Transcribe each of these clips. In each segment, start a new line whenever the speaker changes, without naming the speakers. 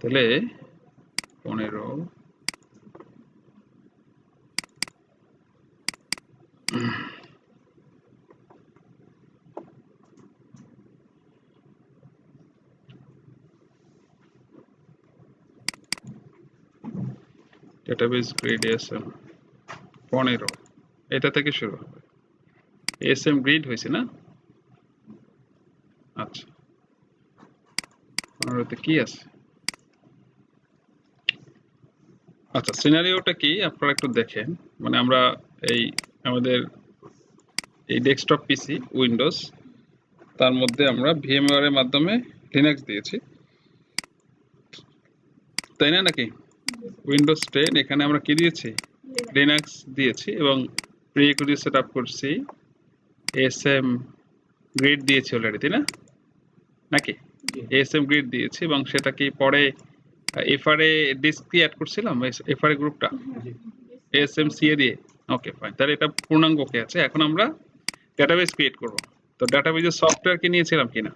তাহলে 15 database grid SM 15 এটা থেকে শুরু হবে এসএম গ্রিড হয়েছে না আচ্ছা 15 তে কি আছে আচ্ছা সিনারিওটা কি আপনারা একটু দেখেন মানে আমরা এই আমাদের এই ডেস্কটপ পিসি উইন্ডোজ তার মধ্যে আমরা ভিএমওয়্যার এর মাধ্যমে লিনাক্স দিয়েছি তাই না নাকি উইন্ডোজ 10 এখানে আমরা কি দিয়েছি লিনাক্স দিয়েছি এবং প্রিরিকুইজিট সেটআপ করছি এসএম গ্রিড দিয়েছি অলরেডি তাই না নাকি এসএম গ্রিড দিয়েছি এবং সেটা কি পরে এফআরএ ডিস্ক দিয়ে অ্যাড করছিলাম এফআরএ গ্রুপটা এসএমসিএ দিয়ে ওকে ফাইন তাহলে এটা পূর্ণাঙ্গ ওকে আছে এখন আমরা ডেটাবেস ক্রিয়েট করব তো ডেটাবেজের সফটওয়্যার কি নিয়েছিলাম কিনা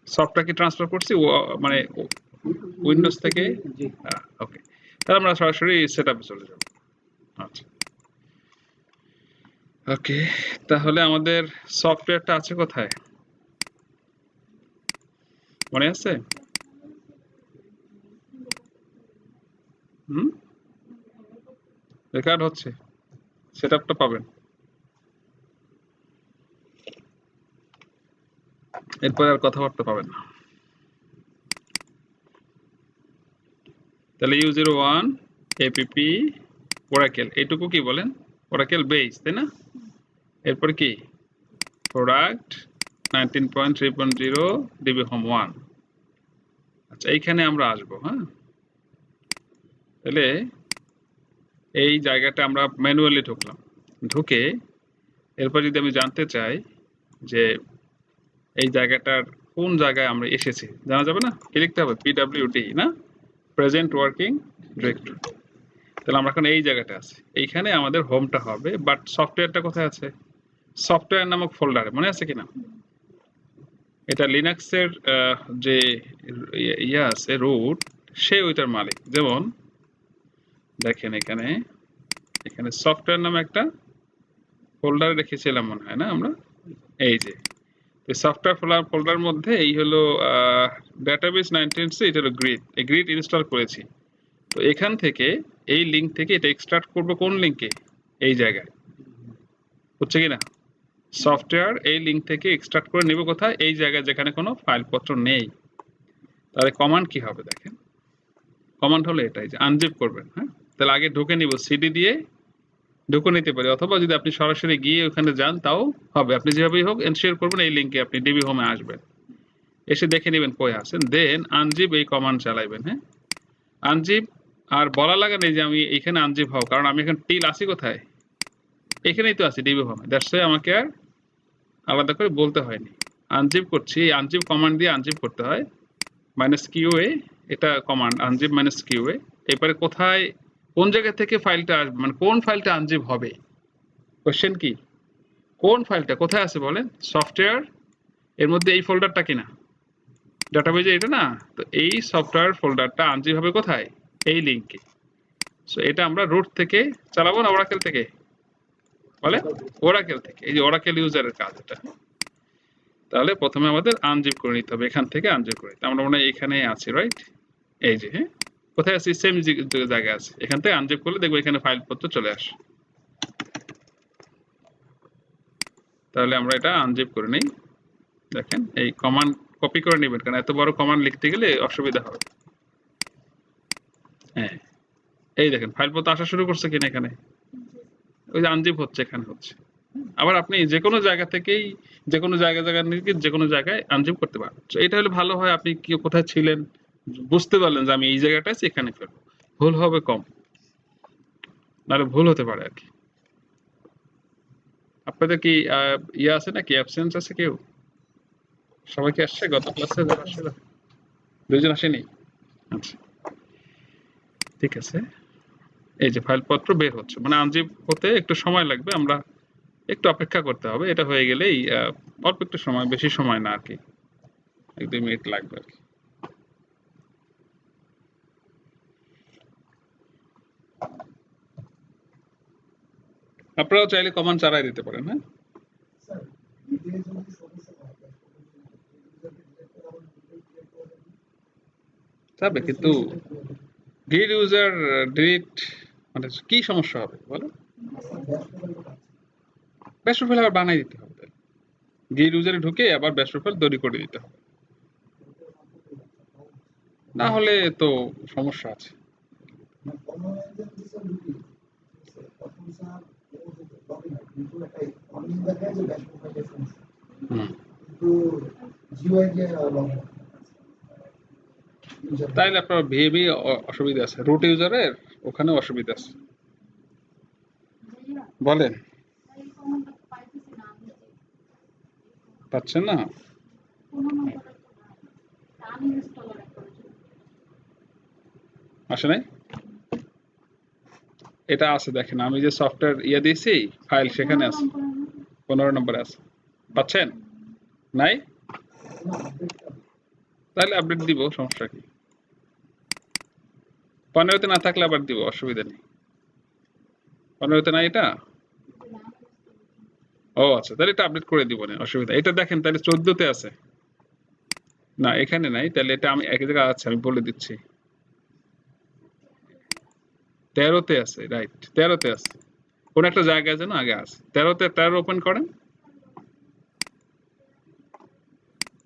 সফটওয়্যার কি ট্রান্সফার করছি মানে উইন্ডোজ থেকে ওকে তাহলে আমরা সরাসরি সেটআপে চলে যাব আচ্ছা ওকে তাহলে আমাদের সফটওয়্যারটা আছে কোথায় মনে আছে রেকর্ড হচ্ছে সেটআপটা পাবেন এরপর আর কথাবার্তা পাবেন না তাহলে U01 app ওরাকেল এইটুকু কি বলেন ওরাকেল বেস তাই না এরপর কি প্রোডাক্ট 19.3.0 ডিবি হোম 1 আচ্ছা এইখানে আমরা আসব হ্যাঁ তাহলে এই জায়গাটা আমরা ম্যানুয়ালি ঢুকলাম ঢুকে এরপর যদি আমি জানতে চাই যে এই জায়গাটার কোন জায়গায় আমরা এসেছি জানা যাবে না কি লিখতে হবে PWD না প্রেজেন্ট ওয়ার্কিং ডিরেক্টরি তাহলে আমরা এখন এই জায়গাটা আছি এইখানে আমাদের হোমটা হবে বাট সফটওয়্যারটা কোথায় আছে সফটওয়্যার নামক ফোল্ডারে মনে আছে কিনা এটা লিনাক্সের যে ইয়া আছে রুট সে ওইটার মালিক যেমন দেখেন এখানে এখানে সফটওয়্যার নামে একটা ফোল্ডারে রেখেছিলাম মনে হয় না আমরা এই যে সফটওয়্যার ফোল্ডার মধ্যে এই হলো ডেটাবেস 19 এটা হলো গ্রিড এই গ্রিড ইনস্টল করেছি তো এখান থেকে এই লিংক থেকে এটা এক্সট্রাক্ট করব কোন লিংকে এই জায়গায় হচ্ছে কি না সফটওয়্যার এই লিংক থেকে এক্সট্রাক্ট করে নেব কোথায় এই জায়গায় যেখানে কোনো ফাইলপত্র নেই তাহলে কমান্ড কি হবে দেখেন কমান্ড হলো এটাই যে আনজিপ করবেন হ্যাঁ তাহলে আগে ঢুকে নিব সিডি দিয়ে ঢুকে নিতে পারি অথবা যদি আপনি সরাসরি গিয়ে ওখানে যান তাও হবে আপনি যেভাবেই হোক এনশিওর করবেন এই লিংকে আপনি ডিবি হোমে আসবেন এসে দেখে নেবেন কই আছেন দেন আনজিপ এই কমান্ড চালাইবেন হ্যাঁ আনজিপ আর বলা লাগে নেই যে আমি এখানে আনজিপ হও কারণ আমি এখন টিল আসি কোথায় এখানেই তো আছি ডিবি হোমে দ্যাটস ওয়াই আমাকে আর আলাদা করে বলতে হয়নি আনজিপ করছি এই আনজিপ কমান্ড দিয়ে আনজিপ করতে হয় -QA এটা কমান্ড আনজিপ -QA এরপরে কোথায় কোন জায়গা থেকে ফাইলটা আসবে মানে কোন ফাইলটা আনজিপ হবে কোশ্চেন কি কোন ফাইলটা কোথায় আছে বলেন সফটওয়্যার এর মধ্যে এই ফোল্ডারটা কিনা ডাটাবেজে এটা না তো এই সফটওয়্যার ফোল্ডারটা আনজিপ হবে কোথায় এই লিংকে সো এটা আমরা রুট থেকে চালাবো না ওরাকেল থেকে বলে ওরাকেল থেকে এই যে ওরাকেল ইউজারের কাজ এটা তাহলে প্রথমে আমাদের আনজিপ করে নিতে হবে এখান থেকে আনজিপ করে আমরা মনে হয় এখানে আছি রাইট এই যে হ্যাঁ কোথায় আছি সেম জায়গায় আছে এখান থেকে আনজিপ করলে দেখবো এখানে ফাইলপত্র চলে আসে তাহলে আমরা এটা আনজিপ করে নেই দেখেন এই কমান্ড কপি করে নেবেন কারণ এত বড় কমান্ড লিখতে গেলে অসুবিধা হবে হ্যাঁ এই দেখেন ফাইলপত্র আসা শুরু করছে কিনা এখানে ওই যে আনজিপ হচ্ছে এখানে হচ্ছে আবার আপনি যে কোনো জায়গা থেকেই যে কোনো যে কোনো জায়গায় আনজিপ করতে পারেন তো এটা হলে ভালো হয় আপনি কি কোথায় ছিলেন বুঝতে পারলেন যে আমি এই জায়গাটা আছি এখানে ফেলবো ভুল হবে কম নাহলে ভুল হতে পারে আর কি আপনাদের কি ইয়ে আছে নাকি অ্যাবসেন্স আছে কেউ সবাই কি আসছে গত ক্লাসে যারা আসছিল দুইজন আসেনি আচ্ছা ঠিক আছে এই যে ফাইলপত্র বের হচ্ছে মানে আনজিপ হতে একটু সময় লাগবে আমরা একটু অপেক্ষা করতে হবে এটা হয়ে গেলেই অল্প একটু সময় বেশি সময় না আর কি 1-2 মিনিট লাগবে আর কি আপনারাও চাইলে কমান্ড চালাই দিতে পারেন। হ্যাঁ,
স্যার এতে যদি সমস্যা হয়
যাবে, কিন্তু গিড ইউজার ডিলিট মানে কি সমস্যা হবে বলো? ব্যাশ প্রোফাইল আবার বানাই দিতে হবে, গিড ইউজারে ঢুকে আবার ব্যাশ প্রোফাইল তৈরি করে দিতে হবে, না হলে তো সমস্যা আছে। হুম, তাইলে আপনার ভিএবি অসুবিধা আছে, রুট ইউজারের ওখানে অসুবিধা আছে। বলেন, পাচ্ছেন না? আসে নাই? এটা আছে, দেখেন আমি যে সফটওয়্যার ইয়ে দিয়েছি ফাইল, সেখানে আছে 15 নম্বরে আছে, পাচ্ছেন? নাই? তাহলে আপডেট দিব, সমস্যা কি? 15তে না থাকলে আবার দিব, অসুবিধা নেই। 15তে নাই এটা? ও আচ্ছা, তাহলে এটা আপডেট করে দিব না, অসুবিধা। এটা দেখেন তাহলে 14তে আছে না, এখানে নাই, তাহলে এটা আমি এক জায়গায় আছে, আমি বলে দিচ্ছি। 13তে আছে, রাইট, 13তে আছে, কোন একটা জায়গায় যেন আগে আছে। 13তে 13 ওপেন করেন,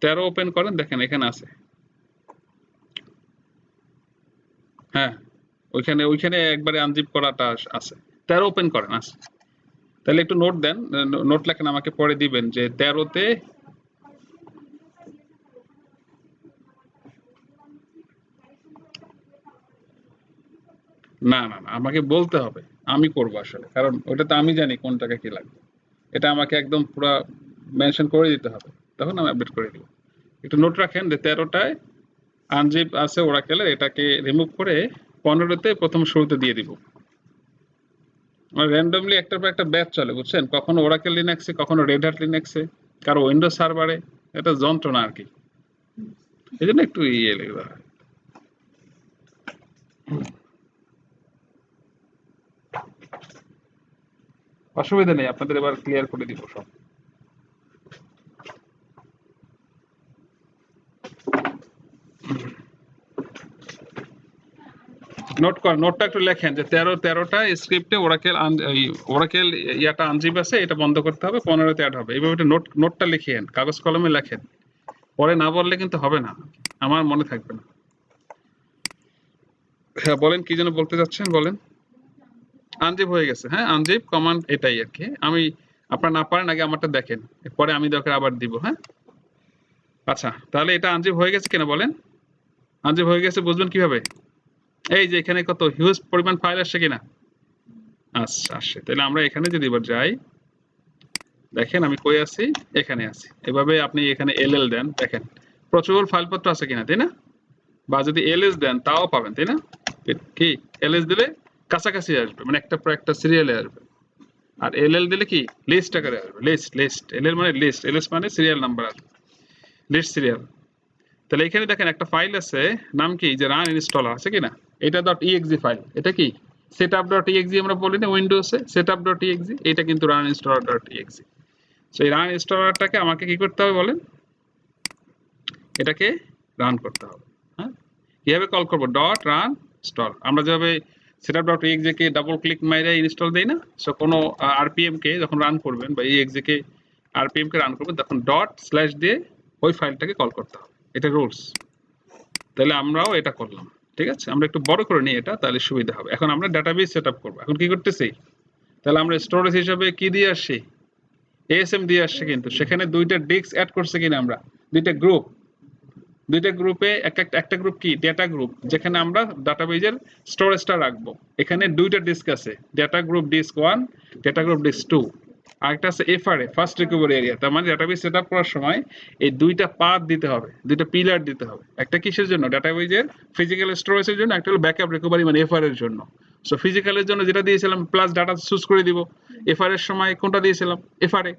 13 ওপেন করেন, দেখেন এখানে আছে। হ্যাঁ, ওইখানে ওইখানে একবারে আনজিপ করাটা আছে। 13 ওপেন করেন, আছে। তাহলে একটু নোট দেন, নোট লেখেন, আমাকে পরে দিবেন যে 13তে। না না না, আমাকে বলতে হবে, আমি করবো আসলে, কারণ ওটা তো আমি জানি কোন টাকা কি লাগবে। এটা আমাকে একদম পুরো মেনশন করে দিতে হবে, তখন আমি আপডেট করে দিব। একটু নোট রাখেন যে 13টায় আনজিপ আছে ওরাকেলের, এটাকে রিমুভ করে 15তে প্রথম শুরুতে দিয়ে দিব। র্যান্ডমলি একটার পর একটা ব্যাচ চলে, বুঝছেন? কখনো ওরাকেল লিনাক্সে, কখনো রেড হ্যাট লিনাক্সে, কারো উইন্ডোজ সার্ভারে। এটা যন্ত্রণা আর কি, এই জন্য একটু ইয়ে লেগে হয়। অসুবিধা নেই, আপনাদের এবার ক্লিয়ার করে দিব সব। নোট কর, নোটটা একটু লেখেন যে 13টা স্ক্রিপ্টে ওরাকেল ইয়াটা আনজিপ আছে, এটা বন্ধ করতে হবে, 15তে অ্যাড হবে। এইভাবে নোটটা লিখিয়েন, কাগজ কলমে লেখেন, পরে না বললে কিন্তু হবে না, আমার মনে থাকবে না। হ্যাঁ বলেন, কি যেন বলতে চাচ্ছেন, বলেন। আনজিপ হয়ে গেছে, হ্যাঁ, আনজিপ কমান্ড এটাই আর কি। আমি, আপনার না পারেন আগে আমারটা দেখেন, পরে আমি দরকার আবার দিব। হ্যাঁ, আচ্ছা, তাহলে এটা আনজিপ হয়ে গেছে কিনা বলেন। আনজিপ হয়ে গেছে বুঝবেন কিভাবে? এই যে এখানে কত হিউজ পরিমাণ ফাইল আসছে কিনা। আচ্ছা, আসছে। তাহলে আমরা এখানে যদি এবার যাই, দেখেন আমি কই আছি, এখানে আছি। এভাবে আপনি এখানে এলএল দেন, দেখেন প্রচুর ফাইলপত্র আছে কিনা, তাই না? বা যদি এলএস দেন তাও পাবেন, তাই না? কি এলএস দিলে কাছাকাছি আসবে, মানে একটা পর একটা সিরিয়ালে আসবে। আর এলএল দিলে কি লিস্ট আকারে আসবে, লিস্ট লিস্ট। এলএল মানে লিস্ট, এলএস মানে সিরিয়াল নাম্বার আসবে, লিস্ট সিরিয়াল। তাহলে এখানে দেখেন একটা ফাইল আছে, নাম কি, যে রান ইনস্টলার আছে কিনা, এটা .exe ফাইল। এটা কি setup.exe, আমরা বলি না উইন্ডোজে setup.exe, এটা কিন্তু রান ইনস্টলার.exe। সো এই রান ইনস্টলারটাকে আমাকে কি করতে হবে বলেন, এটাকে রান করতে হবে। হ্যাঁ, কিভাবে কল করব, ডট রান ইনস্টল। আমরা যেভাবে setup.exe কে ডাবল ক্লিক মাইরে ইনস্টল দেই না, সো কোনো আরপিএম কে যখন রান করবেন বা exe কে আরপিএম কে রান করবেন, তখন ডট স্ল্যাশ দিয়ে ওই ফাইলটাকে কল করতে হবে, এটা রুলস। তাহলে আমরাও এটা করলাম, ঠিক আছে? আমরা একটু বড় করে নিই এটা, তাহলে সুবিধা হবে। এখন আমরা ডাটাবেস সেটআপ করব। এখন কি করতেছি, তাহলে আমরা স্টোরেজ হিসাবে কি দিয়ে আসছি, এএসএম দিয়ে আসছে, কিন্তু সেখানে দুইটা ডিস্ক অ্যাড করছে কিনা আমরা, দুইটা গ্রুপ, দুইটা গ্রুপে একটা গ্রুপ কি ডেটা গ্রুপ, যেখানে আমরা ডাটাবেজের স্টোরেজটা রাখবো। এখানে দুইটা ডিস্ক আছে, data group disk 1, data group disk 2। আরেকটা আছে এফআরএ, ফার্স্ট রিকভারি এরিয়া। তার মানে ডাটাবেজ সেটআপ করার সময় এই দুইটা পাথ দিতে হবে, দুইটা পিলার দিতে হবে। একটা কিসের জন্য, ডাটাবেজের ফিজিক্যাল স্টোরেজের জন্য, একটা হলো ব্যাকআপ রিকভারি মানে এফআর এর জন্য। সো ফিজিক্যালের জন্য যেটা দিয়েছিলাম প্লাস ডাটা চুজ করে দিব, এফআর এর সময় কোনটা দিয়েছিলাম, এফআরএ,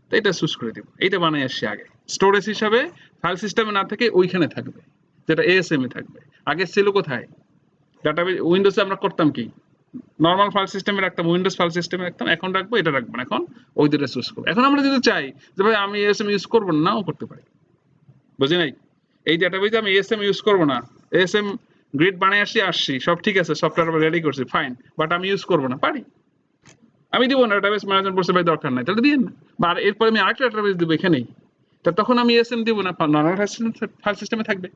তো এটা চুজ করে দিব। এইটা বানাই আসছি আগে স্টোরেজ হিসাবে, ফাইল সিস্টেমে না থাকে ওইখানে থাকবে, যেটা এএসএম এ থাকবে। আগে ছিল কোথায়, ডাটাবেজ উইন্ডোজে আমরা করতাম কি, নর্মাল ফাইল সিস্টেমে রাখতাম, উইন্ডোজ ফাইল সিস্টেমে রাখতাম, এখন রাখবো এটা রাখবো না, এখন ওই দুটো চুজ করবো। এখন আমরা যদি চাই যে ভাই আমি এএসএম ইউজ করবো না, নাও করতে পারি, বুঝি নাই? এই ডেটাবেজে আমি এএসএম ইউজ করবো না, এএসএম গ্রিড বানিয়ে আসছি সব ঠিক আছে, সফটওয়্যার রেডি করছি ফাইন, বাট আমি ইউজ করবো না, পারি। আমি দিব না, ডেটাবেস ম্যানেজমেন্ট বলছে ভাই দরকার নাই, তাহলে দিয়েন না। বা আর এরপরে আমি আরেকটা ডেটাবেস দিব এখানেই, তা তখন আমি এএসএম দিব না, নর্মাল ফাইল সিস্টেমে থাকবে,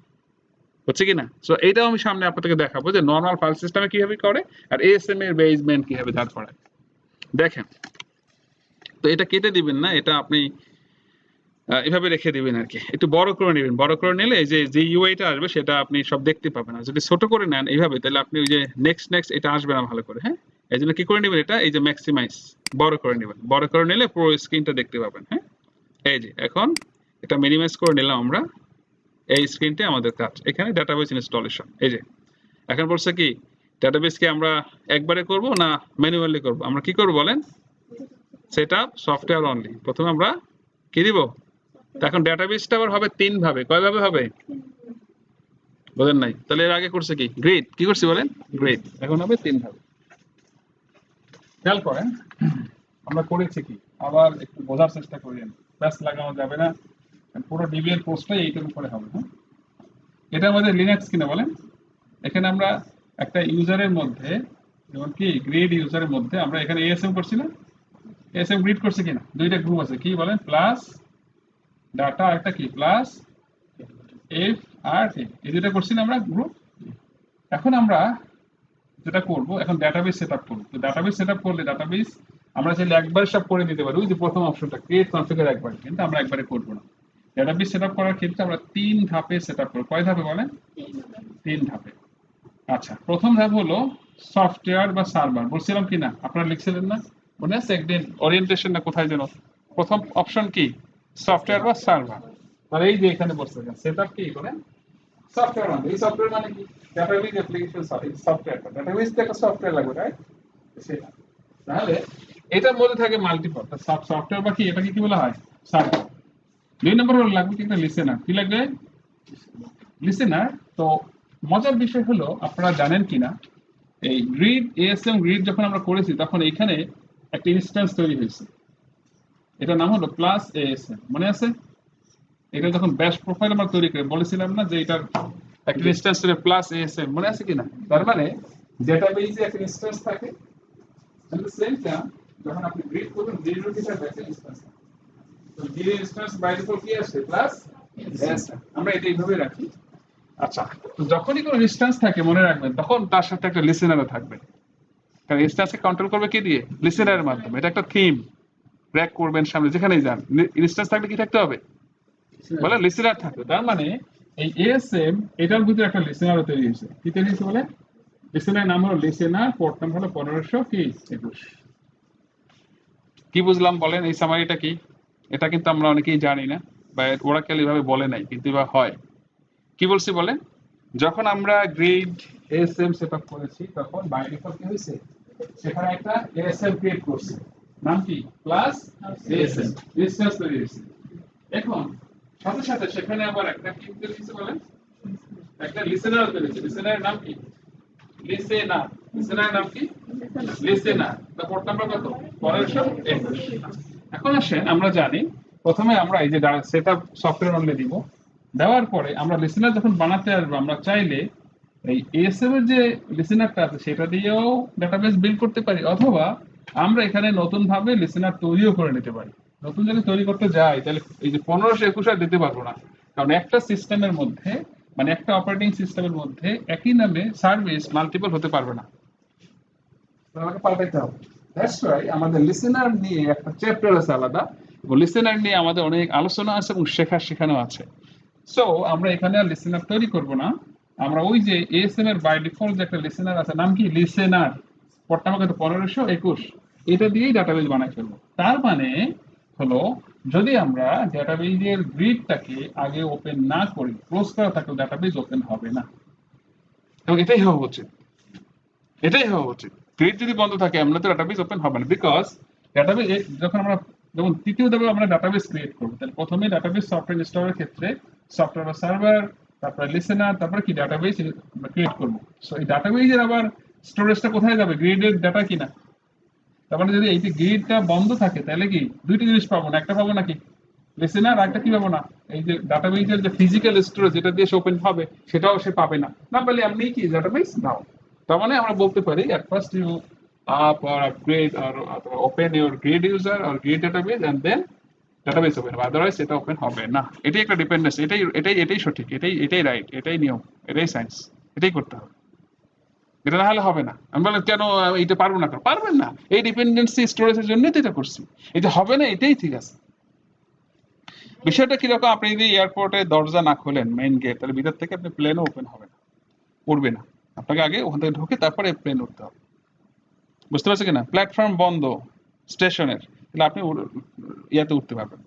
হচ্ছে কি না? সো এইটাও আমি সামনে আপনাদেরকে দেখাবো যে নর্মাল ফাইল সিস্টেমে কিভাবে করে আর এএসএম এর বেসমেন্ট কিভাবে দাঁড় করায়। দেখেন, তো এটা কেটে দিবেন না, এটা আপনি এভাবে রেখে দিবেন আর কি, একটু বড় করে নেবেন, বড় করে নিলে এই যে যে ইউআইটা আসবে সেটা আপনি সব দেখতে পাবেন। আর যদি ছোট করে নেন এইভাবে, তাহলে আপনি ওই যে নেক্সট এটা আসবে না ভালো করে। হ্যাঁ, এই জন্য কি করে নেবেন, এটা এই যে ম্যাক্সিমাইজ বড় করে নেবেন, বড় করে নিলে পুরো স্ক্রিনটা দেখতে পাবেন। হ্যাঁ, এই যে এখন এটা মিনিমাইজ করে নিলাম আমরা, এই স্ক্রিনটা আমাদের কাজ, এখানে ডাটাবেস ইনস্টলেশন। এই যে এখন বলছে কি ডাটাবেসকে আমরা একবারে করব না ম্যানুয়ালি করব, আমরা কি করব বলেন, সেটআপ সফটওয়্যার অনলি, প্রথমে আমরা কি দিব। এখন ডাটাবেসটা আবার হবে তিন ভাবে, কয় ভাবে হবে বলেন নাই? তাহলে এর আগে করছে কি গ্রিড, কি করছি বলেন, গ্রিড, এখন হবে তিন ভাবে। খেয়াল করেন আমরা করেছি কি, আবার একটু বোঝার চেষ্টা করেন, ব্যাস লাগানো যাবে না, পুরো ডিবিএল পোস্টটাই এইটার উপরে হবে। হ্যাঁ, এটা আমাদের লিনাক্স কিনা বলেন, এখানে আমরা একটা ইউজারের মধ্যে, যেমন কি গ্রিড ইউজারের মধ্যে আমরা এখানে এএসএম করছি না, এএসএম গ্রিড করছে কিনা, দুইটা গ্রুপ আছে, কি বলেন, প্লাস ডাটা, একটা কি প্লাস এফ আর এই দুটো করছি না আমরা গ্রুপ। এখন আমরা যেটা করব, এখন ডাটাবেস সেটআপ করব। তো ডাটাবেস সেটআপ করলে ডাটাবেস আমরা চাইলে একবার সব করে দিতে পারি, ওই যে প্রথম অপশনটা ক্রিয়েট কনফিগার একবার, কিন্তু আমরা একবারে করব না। ডাটাবেস সেটআপ করার ক্ষেত্রে আমরা তিন ধাপে সেটআপ করব। কয় ধাপে বলেন, তিন ধাপে। আচ্ছা, প্রথম ধাপ হলো সফটওয়্যার বা সার্ভার, বলছিলাম কি না, আপনারা লিখছিলেন না মনে আছে একদিন ওরিয়েন্টেশন না কোথায় যেন, প্রথম অপশন কি সফটওয়্যার বা সার্ভার। তাহলে এই যে এখানে বলছিলেন সেটআপ কি বলেন, সফটওয়্যার মানে, এই সফটওয়্যার মানে কি, ডাটাবেস অ্যাপ্লিকেশন সফটওয়্যার, ডাটাবেস তো একটা সফটওয়্যার লাগবে, রাইট? সেটা তাহলে এটার মধ্যে থাকে মাল্টিপল সফটওয়্যার বা কি, এটাকে কি বলা হয়, সার্ভার। দুই নম্বর হলো লাগবে কি একটা লিসেনার, কি লাগবে, লিসেনার। তো মজার বিষয় হলো আপনারা জানেন কিনা, এই গ্রিড এএসএম গ্রিড যখন আমরা করেছি তখন এখানে একটা ইনস্ট্যান্স তৈরি হয়েছে, এটার নাম হলো প্লাস এএসএম, মনে আছে? এটা যখন ব্যাশ প্রোফাইল আমরা তৈরি করে বলেছিলাম না যে এটার একটা ইনস্ট্যান্স ছিল প্লাস এএসএম, মনে আছে কিনা? তার মানে ডেটাবেজে একটা ইনস্ট্যান্স থাকে, এট দ্য সেম টাইম যখন আপনি গ্রিড করবেন গ্রিডের ভিতরে একটা ইনস্ট্যান্স থাকে, তো গ্রিড ইনস্ট্যান্স বাই ডিফল্ট কি আসে, প্লাস এএসএম, আমরা এটা এইভাবে রাখি। আচ্ছা, তো যখনই কোনো ইনস্ট্যান্স থাকে মনে রাখবেন তখন তার সাথে একটা লিসেনারও থাকবে, কারণ ইনস্ট্যান্সকে কন্ট্রোল করবে কি দিয়ে, লিসেনারের মাধ্যমে। এটা একটা থিম, ট্র্যাক করবেন সামনে যেখানেই যান, ইনস্ট্যান্স থাকলে কি থাকতে হবে বলে, লিসেনার থাকবে। তার মানে এই এএসএম এটার ভিতরে একটা লিসেনারও তৈরি হয়েছে, কি তৈরি হয়েছে বলে, লিসেনার নাম হলো লিসেনার, পোর্ট নাম হলো 1500 কি 21। কি বুঝলাম বলেন এই সামারিটা কি? এটা কিন্তু আমরা অনেকেই জানি না, বা ওরাকেল এইভাবে বলে নাই, কিন্তু এবার হয়। কি বলছি বলেন, যখন আমরা গ্রিড এএসএম সেটআপ করেছি তখন বাই ডিফল্ট কি হয়েছে, সেখানে একটা এএসএম ক্রিয়েট করছে, নাম কি প্লাস এএসএম, ইনস্ট্যান্স তৈরি হয়েছে। এখন সাথে সাথে সেখানে আবার একটা কি তৈরি হয়েছে বলেন, একটা লিসেনার তৈরি হয়েছে, লিসেনারের নাম কি, লিসেনার, লিসেনারের নাম কি, লিসেনার। তো পোর্ট নাম্বার কত, 1521। এখন আসেন আমরা জানি প্রথমে আমরা এই যে সেটআপ সফটওয়্যার অনলি দিব, দেওয়ার পরে আমরা লিসেনার যখন বানাতে আসবো আমরা চাইলে এই এএসএম এর যে লিসেনারটা আছে সেটা দিয়েও ডাটাবেস বিল্ড করতে পারি, অথবা আমরা এখানে নতুন ভাবে লিসেনার তৈরিও করে নিতে পারি। নতুন যদি তৈরি করতে যাই তাহলে এই যে 1521 আর দিতে পারবো না, কারণ একটা সিস্টেমের মধ্যে, মানে একটা অপারেটিং সিস্টেমের মধ্যে একই নামে সার্ভিস মাল্টিপল হতে পারবে না, আমাকে পাল্টাইতে হবে। দ্যাটস ওয়াই আমাদের লিসেনার নিয়ে একটা চ্যাপ্টার আছে আলাদা, এবং লিসেনার নিয়ে আমাদের অনেক আলোচনা আছে এবং শেখানো আছে। সো আমরা এখানে আর লিসেনার তৈরি করব না, আমরা ওই যে এএসএম এর বাই ডিফল্ট যে একটা লিসেনার আছে, নাম কি লিসেনার, পড়তে আমাকে তো 1521, এটা দিয়েই ডাটাবেস বানাই ফেলবো। তার মানে হলো যদি আমরা ডাটাবেজের গ্রিডটাকে আগে ওপেন না করি, ক্লোজ করা থাকলে ডাটাবেজ ওপেন হবে না, এবং এটাই হওয়া উচিত, এটাই হওয়া উচিত। গ্রিড যদি বন্ধ থাকে আমরা তো ডাটাবেস ওপেন হবে না, বিকজ ডাটাবেস যখন আমরা যেমন তৃতীয় ধাপে আমরা ডাটাবেস ক্রিয়েট করবো, তাহলে প্রথমে ডাটাবেস সফটওয়্যার ইনস্টলের ক্ষেত্রে সফটওয়্যার সার্ভার, তারপরে লিসেনার, তারপরে কি ডাটাবেস ক্রিয়েট করবো। সো এই ডাটাবেসের আবার স্টোরেজটা কোথায় যাবে? গ্রিডের ডাটা কিনা। তার মানে যদি এই যে গ্রিডটা বন্ধ থাকে তাহলে কি দুইটা জিনিস পাবো না, একটা পাবো নাকি লিসেনার, আর একটা কি পাবো না, এই যে ডাটাবেজের যে ফিজিক্যাল স্টোরেজ যেটা দিয়ে সে ওপেন হবে সেটাও সে পাবে না। না পেলে এমনি কি ডাটাবেজ নাও। তার মানে আমরা বলতে পারি at first you up or upgrade or open your grid user or grid database and then database open হবে, আদারওয়াইজ এটা ওপেন হবে না। এটাই একটা ডিপেন্ডেন্স, এটাই সঠিক, এটাই রাইট, এটাই নিয়ম, এটাই সায়েন্স, এটাই করতে হবে। এটা না হলে হবে না। আমি বললাম কেন এটা পারবো না, কেন পারবেন না? এই ডিপেন্ডেন্সি স্টোরেজের জন্যই তো এটা করছি। এটা হবে না এটাই ঠিক আছে। বিষয়টা কিরকম, আপনি যদি এয়ারপোর্টে দরজা না খোলেন মেইন গেট, তাহলে ভিতর থেকে আপনি প্লেনও ওপেন হবে না, উড়বে না। আপনাকে আগে ওখান থেকে ঢুকে তারপরে প্লেন উঠতে হবে। বুঝতে পারছেন কিনা? প্ল্যাটফর্ম বন্ধ স্টেশনের, তাহলে আপনি ইয়াতে উঠতে পারবেন,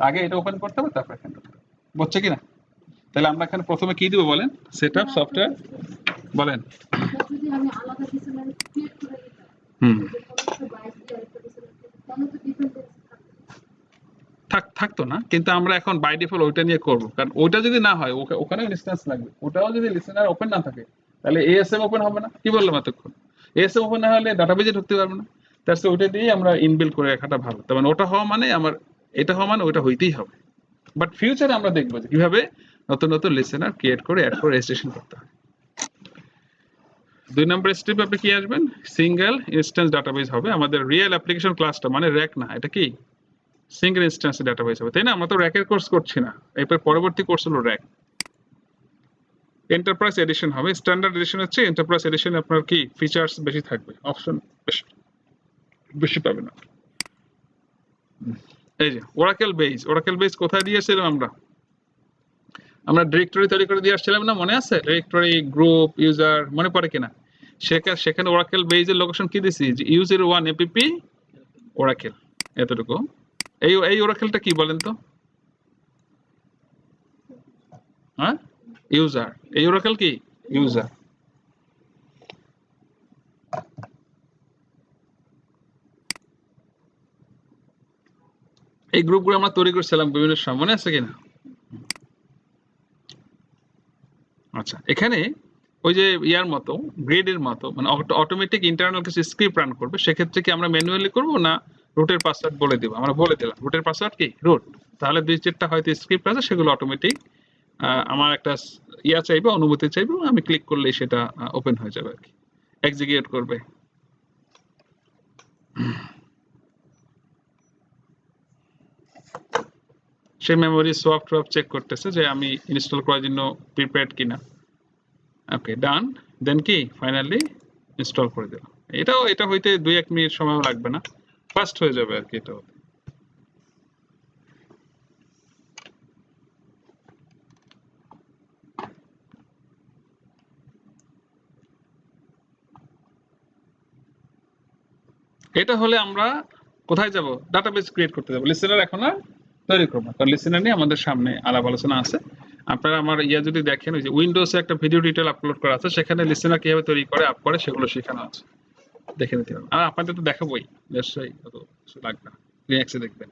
আগে এটা ওপেন করতে হবে তারপর এখানে উঠতে হবে। বুঝছে কিনা? তাহলে আমরা এখানে প্রথমে কি দিব বলেন? সেট আপ সফটওয়্যার বলেন।
এটা যদি আমি আলাদা ডিসিপ্লিন ক্রিয়েট করে নিতাম,
হুম,
যে কোনো একটা বাইক দিয়ে আরেকটা ডিসিপ্লিন, তাহলে তো ডিপেন্ডেন্সি
থাকতো না, কিন্তু আমরা এখন বাই ডিফল্ট ওইটা নিয়ে করবো, কারণ ওইটা যদি না হয় ওখানেও ইনস্ট্যান্স লাগবে, ওটাও যদি লিসেনার ওপেন না থাকে তাহলে এএসএম ওপেন হবে না। কি বললাম এতক্ষণ? এএসএম ওপেন না হলে ডাটাবেজে ঢুকতে পারবো না। তার সাথে ওইটা দিয়ে আমরা ইনবিল্ড করে রাখাটা ভালো। তার মানে ওটা হওয়া মানে আমার এটা হওয়া মানে ওইটা হইতেই হবে। বাট ফিউচারে আমরা দেখবো যে কিভাবে নতুন নতুন লিসেনার ক্রিয়েট করে অ্যাড করে রেজিস্ট্রেশন করতে হয়। 2 নম্বর স্টেপে আপনি কি আসবেন? সিঙ্গেল ইনস্ট্যান্স ডাটাবেজ হবে আমাদের রিয়েল অ্যাপ্লিকেশন ক্লাসটা, মানে র্যাক না, এটা কি সিঙ্গেল ইনস্ট্যান্স ডাটাবেজ হবে, তাই না? আমরা তো র্যাকের কোর্স করছি না, এরপর পরবর্তী কোর্স হলো র্যাক। এন্টারপ্রাইজ এডিশন হবে, স্ট্যান্ডার্ড এডিশন হচ্ছে এন্টারপ্রাইজ এডিশনে আপনার কি ফিচার্স বেশি থাকবে, অপশন বেশি বেশি পাবেন। এই যে ওরাকেল বেজ কোথায় দিয়েছিলাম আমরা ডিরেক্টরি তৈরি করে দিয়ে আসছিলাম না, মনে আছে? ডিরেক্টরি, গ্রুপ, ইউজার, মনে পড়ে কিনা? সেখানে ওরাকেল বেজের লোকেশন কি দিছি, যে U01 এপিপি ওরাকেল, এতটুকু। এই ওরাকেলটা কি বলেন তো? হ্যাঁ, ইউজার। এই ওরাকেল কি ইউজার। এই গ্রুপগুলো আমরা তৈরি করছিলাম বিভিন্ন সময়, মনে আছে কিনা? আচ্ছা, এখানে ওই যে ইয়ার মতো, গ্রিডের মতো, মানে অটোমেটিক ইন্টারনাল কিছু স্ক্রিপ্ট রান করবে, সেক্ষেত্রে কি আমরা ম্যানুয়ালি করব না রুটের পাসওয়ার্ড বলে দিব? আমরা বলে দিলাম রুটের পাসওয়ার্ড কি রুট, তাহলে 2-4টা হয়তো স্ক্রিপ্ট আছে, সেগুলো অটোমেটিক আমার একটা ইয়া চাইবে, অনুমতি চাইবে, আমি ক্লিক করলেই সেটা ওপেন হয়ে যাবে আর কি, এক্সিকিউট করবে। সে মেমোরি সোয়াপ টোয়াপ চেক করতেছে যে আমি ইনস্টল করার জন্য প্রিপেয়ার্ড কিনা। ওকে, ডান। দেন কি ফাইনালি ইনস্টল করে দিলাম। এটা হইতে 2-1 মিনিট সময় লাগবে না, ফাস্ট হয়ে যাবে আর কি এটা হতে। এটা হলে আমরা কোথায় যাব? ডাটাবেস ক্রিয়েট করতে যাব। লিসেনার এখন আর তৈরি করবো না, কারণ লিসেনার নিয়ে আমাদের সামনে আলাপ আলোচনা আছে। আপনারা আমার ইয়া যদি দেখেন, ওই যে উইন্ডোজে একটা ভিডিও ডিটেল আপলোড করা আছে, সেখানে লিসেনার কিভাবে তৈরি করে আপ করে সেগুলো শেখানো আছে, দেখে নিতে পারবেন। আর আপনাদের তো দেখাবোই, নিশ্চয়ই অত কিছু লাগবে না, রিল্যাক্সে দেখবেন।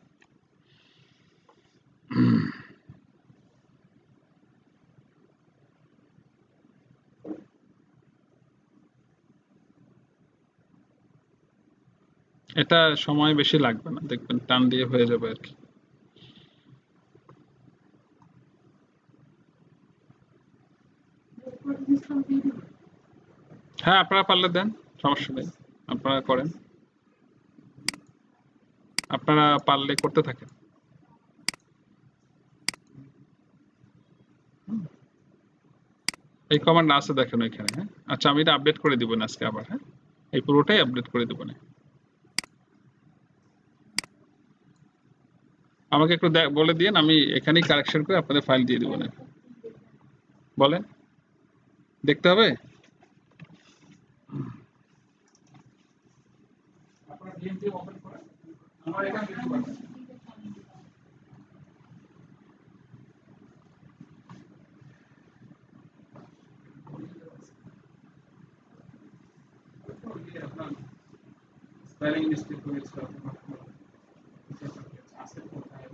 এটা সময় বেশি লাগবে না, দেখবেন টান দিয়ে হয়ে যাবে আর কি।
সিস্টেম দিয়ে দিবে।
হ্যাঁ, আপনারা পারলে দেন, সমস্যা নেই, আপনারা করেন, আপনারা পারলে করতে থাকেন। এই কমান্ড আছে দেখেন ওইখানে। হ্যাঁ, আচ্ছা, আমি এটা আপডেট করে দিব না আজকে আবার। হ্যাঁ, এই পুরোটাই আপডেট করে দিব না। আমাকে একটু বলে দিন, আমি এখানেই কারেকশন করে আপনাদের ফাইল দিয়ে দিব না। বলেন, দেখতে হবে? আপনারা ডিএমপি ওপেন করেন, আমার এখানে দেখতে পাবেন। স্পেলিং মিস্টেক হয়েছে আছে কোথায়?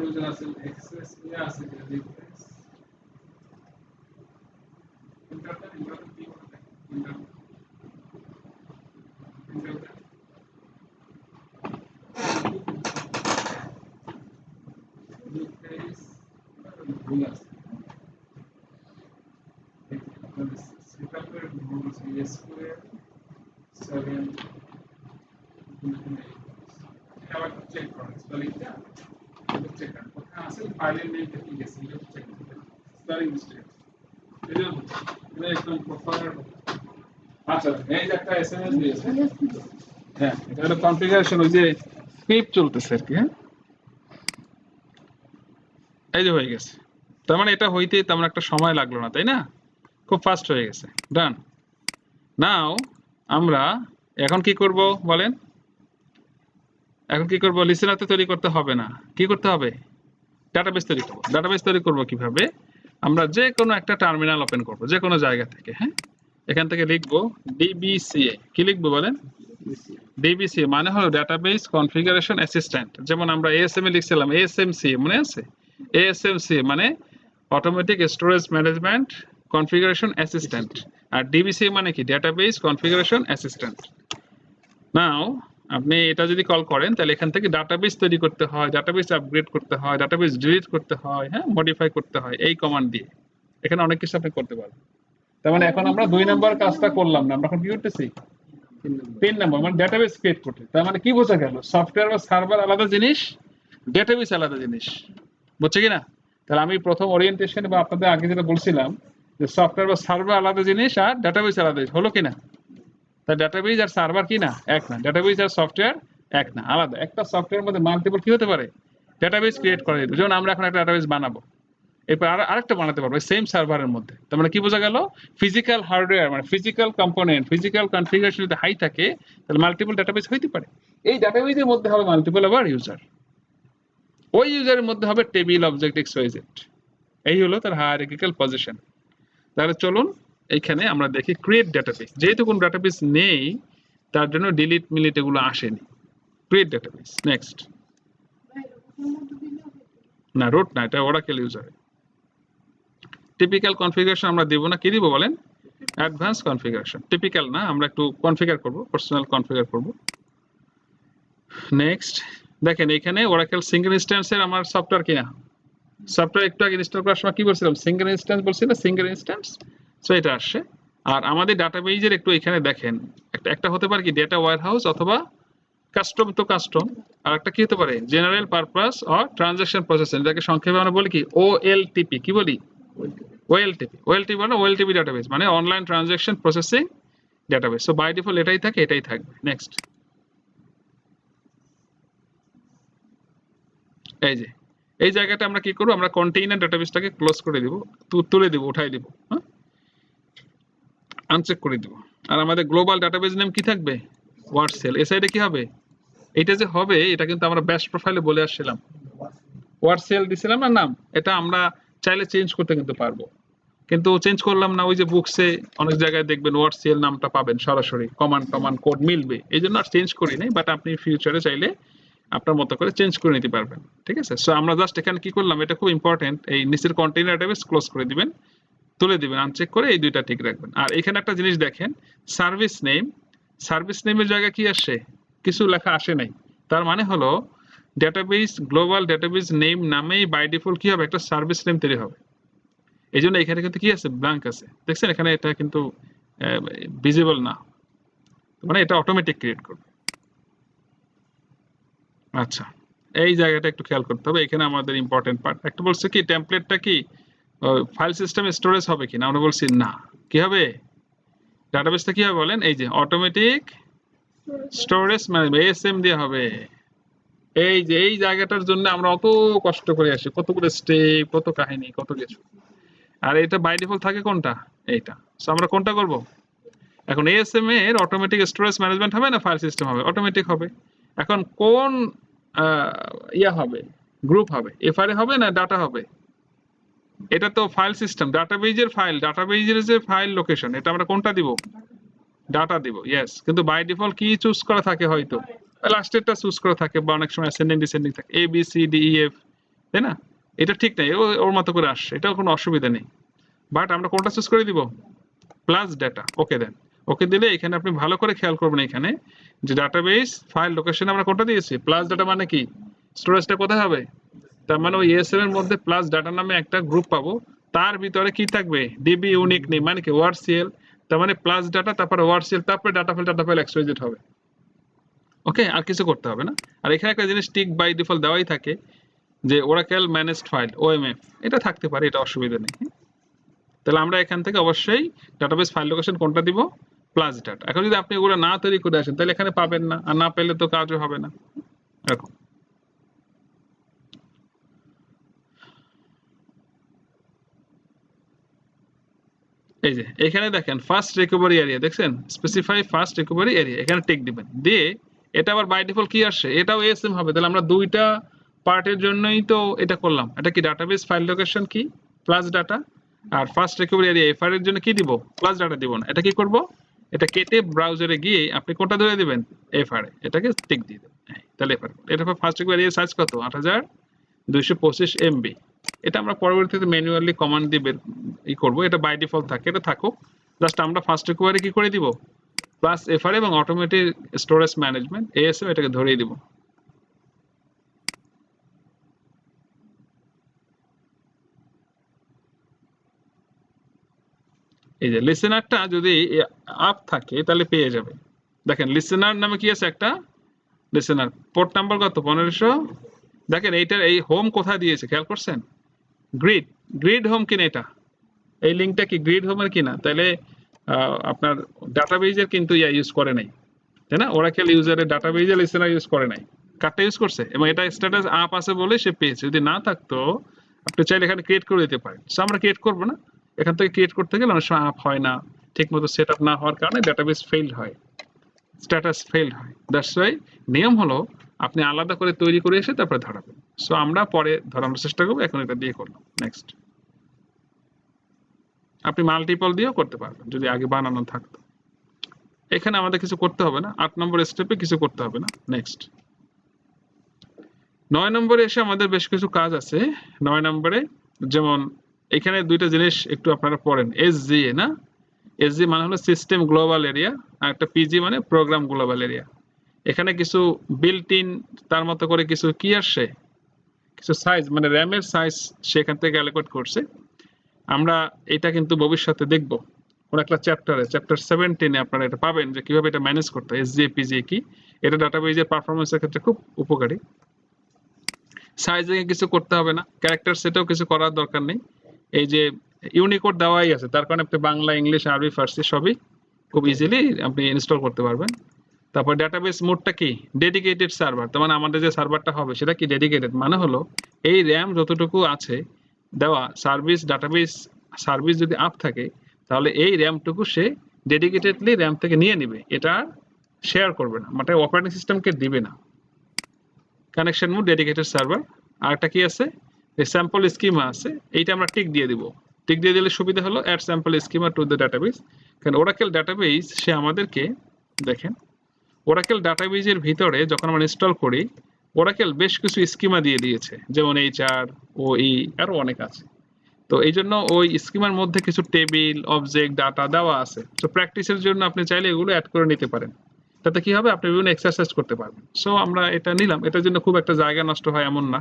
প্রয়োজন আছে এক্সেস নিয়ে আছে যে রিফ্রেশ ইন্টারনেট কি বলতে ইন্টারনেট রিফ্রেশ ভুল আছে সেটআপ এর ভুল আছে এসকিউএল 7 আবার চেক করুন স্পেলিংটা চেক করুন কোথায় আছে ফাইলের নেমটা কি আছে এটা চেক করুন স্পেলিং মিস্টেক এটা একদম প্রপার আচ্ছা এই যে একটা এসএমএস দিয়েছে হ্যাঁ এটা হলো কনফিগারেশন ওই যে স্ক্রিপ্ট চলতেছে আর কি হ্যাঁ এই যে হয়ে গেছে তার মানে এটা হইতে তেমন একটা সময় লাগলো না তাই না খুব ফাস্ট হয়ে গেছে ডান নাও আমরা এখন কি করব বলেন এখন কি করব লিসেনার তো তৈরি করতে হবে না কি করতে হবে ডাটাবেস তৈরি করব ডাটাবেস তৈরি করব কিভাবে আমরা যে কোনো একটা টার্মিনাল ওপেন করব যে কোনো জায়গা থেকে হ্যাঁ এখান থেকে লিখব ডিবিসিএ কি লিখব বলেন ডিবিসিএ মানে হলো ডাটাবেস কনফিগারেশন অ্যাসিস্ট্যান্ট যেমন আমরা এএসএম এ লিখছিলাম এএসএমসি মনে আছে এএসএমসি মানে automatic storage management configuration assistant আর ডিবিসিএ মানে কি ডাটাবেস কনফিগারেশন অ্যাসিস্ট্যান্ট নাও আপনি এটা যদি কল করেন তাহলে এখান থেকে ডাটাবেস তৈরি করতে হয় ডাটাবেস আপগ্রেড করতে হয় ডাটাবেস ডিলিট করতে হয় হ্যাঁ মডিফাই করতে হয় এই কমান্ড দিয়ে এখানে অনেক কিছু আপনি করতে পারবেন তার মানে এখন আমরা 2 নম্বর কাজটা করলাম না আমরা এখন কি করতেছি 3 নম্বর মানে ডাটাবেস ক্রিয়েট করতে তার মানে কি বোঝা গেল সফটওয়্যার বা সার্ভার আলাদা জিনিস ডাটাবেস আলাদা জিনিস বুঝছে কি না তাহলে আমি প্রথম ওরিয়েন্টেশন বা আপনাদের আগে যেটা বলছিলাম যে সফটওয়্যার বা সার্ভার আলাদা জিনিস আর ডাটাবেস আলাদা জিনিস হলো কি না তা ডাটাবেস আর সার্ভার কি না এক না ডাটাবেস আর সফটওয়্যার এক না আলাদা একটা সফটওয়্যারের মধ্যে মাল্টিপল কি হতে পারে ডাটাবেস ক্রিয়েট করা যেত যেমন আমরা এখন একটা ডাটাবেস বানাবো এরপর আরেকটা বানাতে পারবো সেম সার্ভারের মধ্যে তার মানে কি বোঝা গেল ফিজিক্যাল হার্ডওয়্যার মানে ফিজিক্যাল কম্পোনেন্ট ফিজিক্যাল কনফিগারেশন যদি হাই থাকে তাহলে মাল্টিপল ডাটাবেস হইতে পারে এই ডাটাবেসের মধ্যে হবে মাল্টিপল আবার ইউজার ওই ইউজারের মধ্যে হবে টেবিল অবজেক্ট এক্সওয়াইজেড এই হলো তার হায়ারার্কিক্যাল পজিশন তাহলে চলুন এইখানে আমরা দেখি ক্রিয়েট ডাটাবেস যেহেতু কোন ডাটাবেস নেই তার জন্য ডিলিট মিলিট এগুলো আসেনি ক্রিয়েট ডাটাবেস নেক্সট না রুট না এটা ওরাকেল ইউজার টিপিক্যাল কনফিগারেশন আমরা দেব না কি দিব বলেন অ্যাডভান্স কনফিগারেশন টিপিক্যাল না আমরা একটু কনফিগার করব পার্সোনাল কনফিগার করব নেক্সট দেখেন এখানে ওরাকেল সিঙ্গেল ইনস্ট্যান্সের আমার সফটওয়্যার কিনা সফটওয়্যার একটু আগে ইনস্টল করার সময় কি বলছিলাম সিঙ্গেল ইনস্ট্যান্স বলছিলাম সিঙ্গেল ইনস্ট্যান্স সো এটা আসছে আর আমাদের ডাটাবেজের একটু এখানে দেখেন একটা হতে পারে কি ডেটা ওয়্যারহাউস অথবা কাস্টম তো কাস্টম আর একটা কি হতে পারে general purpose or transaction processing এটাকে সংক্ষেপে আমরা বলি কি ওএলটিপি কি বলি ওএলটিপি মানে ওএলটিপি ডাটাবেস মানে online transaction processing database so by default এটাই থাকে এটাই থাকবে নেক্সট এই যে এই জায়গাটা আমরা কি করব আমরা কন্টেইনার ডাটাবেসটাকে ক্লোজ করে দিব তুলে দিব উঠাই দিব হ্যাঁ আনচেক করে দিব আর আমাদের গ্লোবাল ডাটাবেস নেম কি থাকবে ওয়ার্ডসেল এই সাইডে কি হবে এটা যে হবে এটা কিন্তু আমরা ব্যাশ প্রোফাইলে বলে আসছিলাম ওয়ার্ডসেল দিছিলাম না নাম এটা আমরা চাইলে চেঞ্জ করতে কিন্তু পারবো কিন্তু চেঞ্জ করলাম না ওই যে বুকসে অনেক জায়গায় দেখবেন ওয়ার্ডসেল নামটা পাবেন সরাসরি কমান্ড কোড মিলবে এইজন্য আর চেঞ্জ করি নাই বাট আপনি ফিউচারে চাইলে আপনার মতো করে চেঞ্জ করে নিতে পারবেন ঠিক আছে সো আমরা জাস্ট এখানে কি করলাম এটা খুব ইম্পর্টেন্ট এই নিচের কন্টেইনার ডাটাবেস ক্লোজ করে দিবেন তুলে দিবেন আনচেক করে এই দুইটা ঠিক রাখবেন আর এখানে একটা জিনিস দেখেন সার্ভিস নেমের জায়গায় কি আসে কিছু লেখা আসে নাই তার মানে হলো ডাটাবেস গ্লোবাল ডাটাবেস নেম নামেই বাই ডিফল্ট কি হবে একটা সার্ভিস নেম তৈরি হবে এইজন্য এখানে কিন্তু কি আছে ব্ল্যাঙ্ক আছে দেখছেন এখানে এটা কিন্তু ভিজিবল না মানে এটা অটোমেটিক ক্রিয়েট করবে আচ্ছা এই জায়গাটা একটু খেয়াল করতে হবে এখানে আমাদের ইম্পর্টেন্ট পার্ট একটা বলছে কি টেমপ্লেটটা কি ফাইল সিস্টেমে স্টোরেজ হবে কি না আমরা বলছি না কি হবে ডাটাবেসটা কি হবে বলেন এই যে অটোমেটিক স্টোরেজ মানে এএসএম দিয়ে হবে এই যে এই জায়গাটার জন্য আমরা অত কষ্ট করে আসি কতগুলো স্টেপ কত কাহিনী কত কিছু আর এটা বাই ডিফল্ট থাকে কোনটা এইটা সো আমরা কোনটা করব এখন এএসএম এর অটোমেটিক স্টোরেজ ম্যানেজমেন্ট হবে না ফাইল সিস্টেম হবে অটোমেটিক হবে এখন কোন ইয়া হবে গ্রুপ হবে এফআরএ হবে না ডাটা হবে এটা তো ফাইল সিস্টেম ডাটাবেজের যে ফাইল লোকেশন এটা আমরা কোনটা দিব ডাটা দিব ইয়েস কিন্তু বাই ডিফল্ট কি চুজ করা থাকে হয়তো লাস্টেরটা চুজ করা থাকে বা অনেক সময় অ্যাসেন্ডিং ডিসেন্ডিং থাকে A B C D E F তাই না? এটা ঠিক নাই, ওর মতো করে আসছে, এটাও কোনো অসুবিধা নেই। বাট আমরা কোনটা চুজ করে দিব? Plus data. ওকে দেন। ওকে দিলে এখানে আপনি ভালো করে খেয়াল করবেন এখানে যে ডাটাবেস ফাইল লোকেশন আমরা কোনটা দিয়েছি? প্লাস ডাটা মানে কি? স্টোরেজটা কোথায় হবে? তার মানে ওই এসএম এর মধ্যে প্লাস ডাটা নামে একটা গ্রুপ পাবো, তার ভিতরে কি থাকবে? ডিবি ইউনিক নেম মানে কি ওয়ারসিএল, তার মানে প্লাস ডাটা, তারপরে ওয়ারসিএল, তারপরে ডাটা ফাইল এক্সওয়াইজেড হবে। ওকে, আর কিছু করতে হবে না। আর এখানে একটা জিনিস টিক বাই ডিফল্ট দেওয়াই থাকে যে ওরাকেল ম্যানেজড ফাইল ওএমএফ, এটা থাকতে পারে, এটা অসুবিধা নেই। তাহলে আমরা এখান থেকে অবশ্যই ডাটাবেস ফাইল লোকেশন কোনটা দিব? Plus data. এখন যদি আপনি ওগুলো না তৈরি করে আসেন তাহলে এখানে পাবেন না, আর না পেলে তো কাজও হবে না। এরকম। এই যে এখানে দেখেন ফার্স্ট রিকভারি এরিয়া, দেখছেন স্পেসিফাই ফার্স্ট রিকভারি এরিয়া, এখানে টিক দিবেন। দিয়ে এটা আবার বাই ডিফল্ট কি আসে? এটাও এসএম হবে। তাহলে আমরা দুইটা পার্টের জন্যই তো এটা করলাম। এটা কি ডাটাবেস ফাইল লোকেশন কি প্লাস ডাটা, আর ফার্স্ট রিকভারি এরিয়া এফআর এর জন্য কি দিব? প্লাস ডাটা দিব না। এটা কি করব? এটা কেটে ব্রাউজারে গিয়ে আপনি কোনটা ধরে দিবেন? এফআর, এটাকে টিক দিয়ে দেবেন। তাহলে এফআর, এটা ফার্স্ট রিকভারি এরিয়া সাইজ কত? 8225 এমবি। এটা আমরা পরবর্তীতে ম্যানুয়ালি কমান্ড দিয়ে ই করব, এটা বাই ডিফল্ট থাকে, এটা থাকুক। জাস্ট আমরা ফার্স্ট রিকভারি কি করে দিব? প্লাস এফআর এবং অটোমেটিক স্টোরেজ ম্যানেজমেন্ট এএসএম, এটাকে ধরেই দিব। এই যে লিসেনারটা যদি আপ থাকে তাহলে পেয়ে যাবে। দেখেন লিসেনার নামে কি আছে? একটা লিসেনার, পোর্ট নাম্বার কত? 1500। দেখেন এইটার এই হোম কোথায় দিয়েছে খেয়াল করছেন? গ্রিড, গ্রিড হোম কিনা এটা? এই লিঙ্কটা কি গ্রিড হোমের কিনা? তাহলে আপনার ডাটাবেজের কিন্তু ইউজ করে নাই, তাই না? ওরাকেল ইউজারের ডাটাবেজের লিসেনার ইউজ করে নাই, কারটা ইউজ করছে, এবং এটা স্ট্যাটাস আপ আছে বলে সে পেয়েছে। যদি না থাকতো আপনি চাইলে এখানে ক্রিয়েট করে দিতে পারেন। সো আমরা ক্রিয়েট করবো না, এখান থেকে ক্রিয়েট করতে গেলে অনেক সময় আপ হয় না, ঠিক মতো সেট আপ না হওয়ার কারণে ডাটাবেস ফেইল হয়, স্ট্যাটাস ফেইল হয়। দ্যাটস ওয়াই নিয়ম হলো আপনি আলাদা করে তৈরি করে এসে তারপরে ধরাবেন। সো আমরা পরে ধরানোর চেষ্টা করবো, এখন এটা দিয়ে করলাম। নেক্সট, আপনি মাল্টিপল দিয়েও করতে পারবেন যদি আগে বানানো থাকতো। এখানে আমাদের কিছু করতে হবে না, 8 নম্বর স্টেপে কিছু করতে হবে না। নেক্সট, 9 নম্বরে এসে আমাদের বেশ কিছু কাজ আছে। 9 নম্বরে যেমন এখানে দুইটা জিনিস একটু আপনারা পড়েন। এসজিএ না, এসজি মানে হলো সিস্টেম গ্লোবাল এরিয়া, আর একটা পিজি মানে প্রোগ্রাম গ্লোবাল এরিয়া। এখানে কিছু বিল্ট ইন তার মতো করে কিছু কি আসছে, কিছু সাইজ মানে র্যামের সাইজ সেখান থেকে অ্যালোকেট করছে। আমরা এটা কিন্তু ভবিষ্যতে দেখব কোন একটা চ্যাপ্টারে, চ্যাপ্টার 17-এ আপনারা এটা পাবেন যে কিভাবে এটা ম্যানেজ করতে হয়। এসজিএ পিজিএ কি, এটা ডাটাবেজের পারফরম্যান্সের ক্ষেত্রে খুব উপকারী। সাইজিং এ কিছু করতে হবে না, ক্যারেক্টার সেটেও কিছু করার দরকার নেই। এই যে ইউনিকোড দেওয়াই আছে, তার কারণে আপনি বাংলা, ইংলিশ, আরবি, ফার্সি সবই খুব ইজিলি আপনি ইনস্টল করতে পারবেন। তারপর ডাটাবেস মোডটা কি? Dedicated server. তার মানে আমাদের যে সার্ভারটা হবে সেটা কি ডেডিকেটেড, মানে হলো এই র্যাম যতটুকু আছে দেওয়া সার্ভিস, ডাটাবেস সার্ভিস যদি আপ থাকে তাহলে এই র্যামটুকু সে ডেডিকেটেডলি র্যাম থেকে নিয়ে নেবে, এটা শেয়ার করবে না, মানে অপারেটিং সিস্টেমকে দিবে না। Connection mode dedicated server. আর একটা কি আছে? এই স্যাম্পল স্কিমা আছে, এইটা আমরা টিক দিয়ে দিব। টিক দিয়ে দিলে সুবিধা হলো add sample schema to the database. কারণ ওরাকেল ডাটাবেস সে আমাদেরকে, দেখেন ওরাকেল ডাটাবেজের ভিতরে যখন আমরা ইনস্টল করি ওরাকেল বেশ কিছু স্কিমা দিয়ে দিয়েছে, যেমন এইচআর, ওই আরো অনেক আছে। তো এই জন্য ওই স্কিমার মধ্যে কিছু টেবিল, অবজেক্ট, ডাটা দেওয়া আছে। তো প্র্যাকটিসের জন্য আপনি চাইলে এগুলো অ্যাড করে নিতে পারেন। তাতে কি হবে? আপনি বিভিন্ন এক্সারসাইজ করতে পারবেন। সো আমরা এটা নিলাম, এটার জন্য খুব একটা জায়গা নষ্ট হয় এমন না।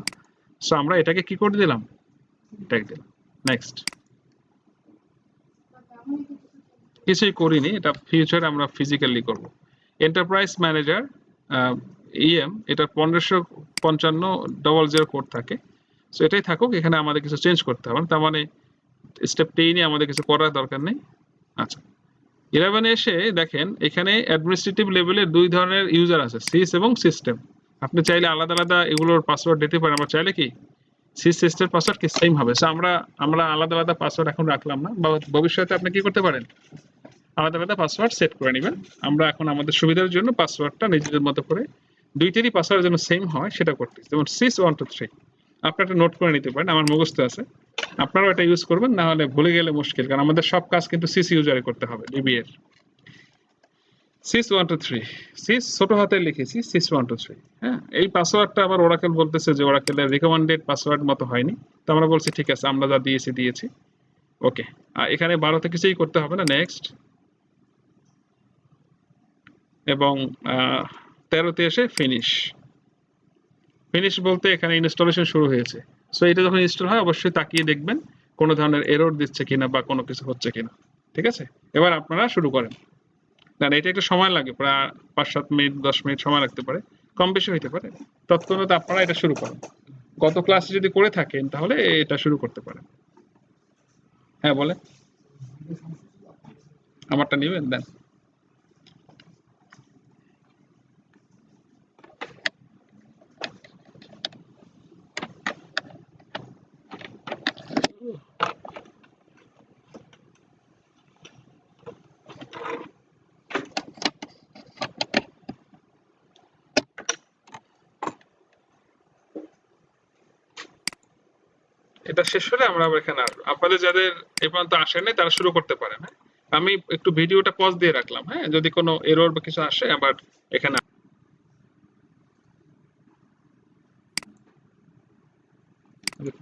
সো আমরা এটাকে কি করে দিলাম? ট্যাগ দিলাম। নেক্সট, কিছুই করিনি, এটা ফিউচারে আমরা ফিজিক্যালি করব। এন্টারপ্রাইজ ম্যানেজার ইএম, এটা 155500 কোড থাকে। সো এটাই থাকুক, এখানে আমাদের কিছু চেঞ্জ করতে হবে। তার মানে স্টেপ 10-এ আমাদের কিছু করার দরকার নেই। আচ্ছা, 11-এ এসে দেখেন এখানে অ্যাডমিনিস্ট্রেটিভ লেভেলের দুই ধরনের ইউজার আছে, সিস এবং সিস্টেম। আপনি চাইলে আলাদা আলাদা এগুলোর পাসওয়ার্ড দিতে পারেন। আমরা চাইলে কি সিস সিস্টেম পাসওয়ার্ড কি সেম হবে। সো আমরা আলাদা আলাদা পাসওয়ার্ড এখন রাখলাম না, বা ভবিষ্যতে আপনি কি করতে পারেন আলাদা আলাদা পাসওয়ার্ড সেট করে নেবেন। আমরা এখন আমাদের সুবিধার জন্য পাসওয়ার্ডটা নিজেদের মতো করে দুইটারই পাসওয়ার্ড যেন সেম হয় সেটা করতে, যেমন সিস 123 আপনারা একটা নোট করে নিতে পারেন, আমার মুখস্থ আছে, আপনারাও এটা ইউজ করবেন, না হলে ভুলে গেলে মুশকিল, কারণ আমাদের সব কাজ কিন্তু সিস ইউজারে করতে হবে ডিবি এর। sys123 sys ছোট হাতে লিখেছি sys123 হ্যাঁ এই পাসওয়ার্ডটা আবার ওরাকেল বলতেছে যে ওরাকেলের রিকমেন্ডেড পাসওয়ার্ড মতো হয়নি তো আমরা বলছি ঠিক আছে আমরা যা দিয়েছি ওকে আর এখানে 12 তে কিছুই করতে হবে না নেক্সট এবং 13 তে এসে ফিনিশ বলতে এখানে ইনস্টলেশন শুরু হয়েছে সো এটা যখন ইনস্টল হয় অবশ্যই তাকিয়ে দেখবেন কোনো ধরনের এরর দিচ্ছে কিনা বা কোনো কিছু হচ্ছে কিনা ঠিক আছে এবার আপনারা শুরু করেন না এটা একটু সময় লাগে প্রায় 5-7 মিনিট 10 মিনিট সময় লাগতে পারে কম বেশি হতে পারে তৎক্ষণাৎ আপনারা এটা শুরু করেন গত ক্লাসে যদি করে থাকেন তাহলে এটা শুরু করতে পারেন হ্যাঁ বলে আমারটা নেবেন দেন এটা শেষ হলে আমরা আবার এখানে আসবো আপনাদের যাদের এই পর্যন্ত আসেনি তারা শুরু করতে পারেন হ্যাঁ আমি একটু ভিডিওটা পজ দিয়ে রাখলাম হ্যাঁ যদি কোনো এরর বা কিছু আসে আবার এখানে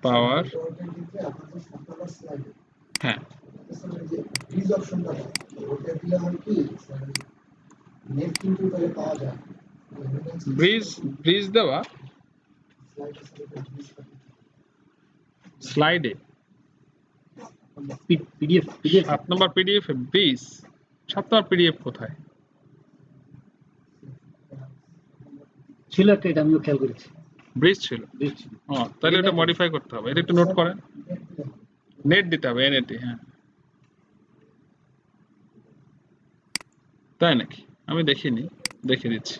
পাওয়ার হ্যাঁ
ব্রিজ অপশনটা ওটা দিলে হয় কি নেট কিন্তু তাহলে পাওয়া যায়
ব্রিজ দেওয়া স্লাইডে
পিডিএফ
7 নম্বর পিডিএফ ব্রিজ 7 নম্বর পিডিএফ কোথায়
ছিল একটা, এটা আমিও খেয়াল করেছি।
ব্রিজ ছিল
ব্রিজ ছিল।
তাহলে এটা মডিফাই করতে হবে এটা একটু নোট করেন নেট দিতে হবে এনএটি হ্যাঁ তাই নাকি আমি দেখিনি দেখে দিচ্ছি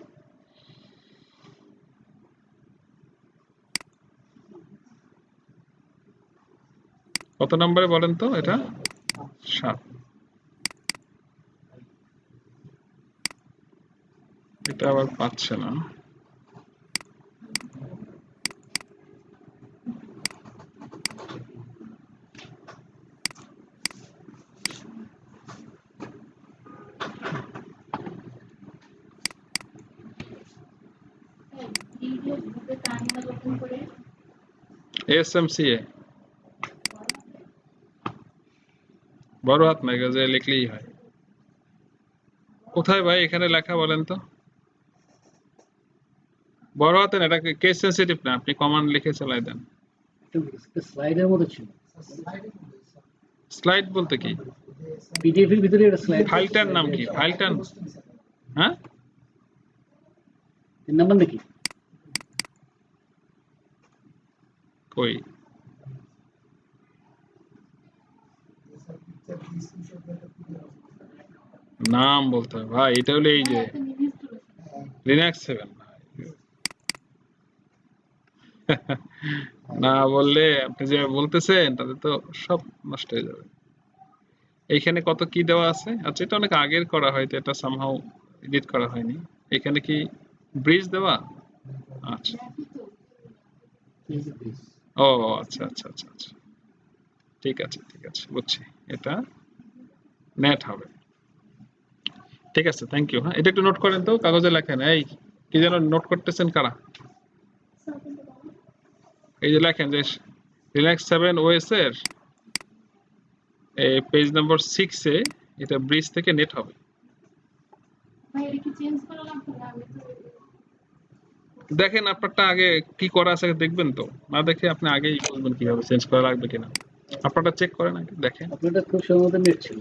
কত নম্বরে বলেন তো এটা 7 এটা আবার পাচ্ছে না
PDF বুকে টার্মিনাল ওপেন করে
এসএমসিএ বড় হাত ম্যাগাজে লিখলেই হয় কোথায় ভাই এখানে লেখা বলেন তো বড় হাতে না এটা কেস সেনসিটিভ না আপনি কমান্ড লিখে চালাই দেন
স্লাইডের মধ্যে ছিল।
স্লাইড বলতে কি
পিডিএফ এর ভিতরে একটা স্লাইড।
ফাইলটার নাম কি ফাইলটার হ্যাঁ
এর নাম নাকি?
কই নাম বলতে হবে ভাই এটা হলো এই যে লিনাক্স 7 না বললে আপনি যে বলতেছেন তাতে তো সব নষ্ট হয়ে যাবে এইখানে কত কি দেওয়া আছে আচ্ছা এটা অনেক আগের করা হয়তো এটা সামহাউ এডিট করা হয়নি এখানে কি ব্রিজ দেওয়া আচ্ছা ও আচ্ছা আচ্ছা আচ্ছা আচ্ছা ঠিক আছে বুঝছি এটা নেট হবে ঠিক আছে থ্যাংক ইউ হ্যাঁ এটা একটু নোট করেন তো কাগজে লেখেন এই কি যেন নোট করতেছেন কারা এই যে লেখেন যে রিল্যাক্স 7 ওএস এর এই পেজ নাম্বার 6 এ এটা ব্রিজ থেকে নেট হবে
ভাই এটা কি চেঞ্জ করা লাগবে না আমি তো
দেখেন আপনারটা আগে কি করা আছে দেখবেন তো না দেখে আপনি আগেই বলবেন কিভাবে চেঞ্জ করা লাগবে কিনা আপনারটা চেক করেন আগে দেখেন
আপনারটা খুব সম্ভবত নেট ছিল।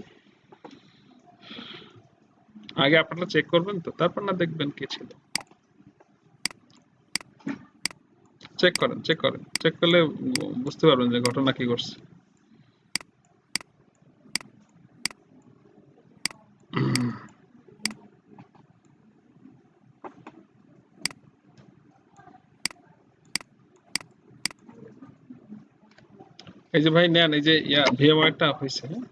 আগে আপনারটা চেক করবেন তো তারপর না দেখবেন কি ছিল চেক করলে বুঝতে পারবেন যে ঘটনা কি ঘটছে এই যে ভাই নেন এই যে ভিএমওয়ারটা হইছে হ্যাঁ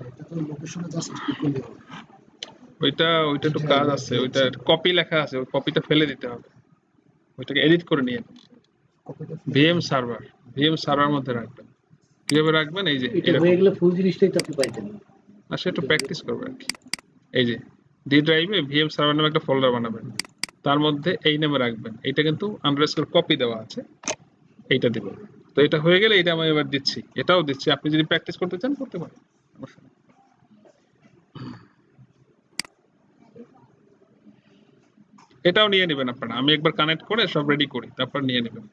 এটা তো লোকেশনে জাস্ট ক্লিক করলে হবে
ওইটা একটু কাজ আছে ওইটা কপি লেখা আছে ওই কপিটা ফেলে দিতে হবে ওইটাকে এডিট করে নিয়ে
কপিটা
ভিএম সার্ভার মধ্যে রাখবেন কিভাবে রাখবেন, এই যে
এটা
এরকম।
হয়ে গেলে ফুল জিনিসটাই তো আপনি পাইতেন।
আসলে একটু প্র্যাকটিস করবে আর কি। এই যে ডি ড্রাইভে ভিএম সার্ভার নামে একটা ফোল্ডার বানাবেন, তার মধ্যে এই নামে রাখবেন। এটা কিন্তু আন্ডারস্কোর কপি দেওয়া আছে, এইটা দেবেন। তো এটা হয়ে গেলে এটা আমি এবার দিচ্ছি, এটাও দিচ্ছি। আপনি যদি প্র্যাকটিস করতে চান করতে পারেন, সমস্যা নেই। এটাও নিয়ে নেবেন আপনারা, আমি একবার কানেক্ট করে সব রেডি করি, তারপর নিয়ে নেবেন।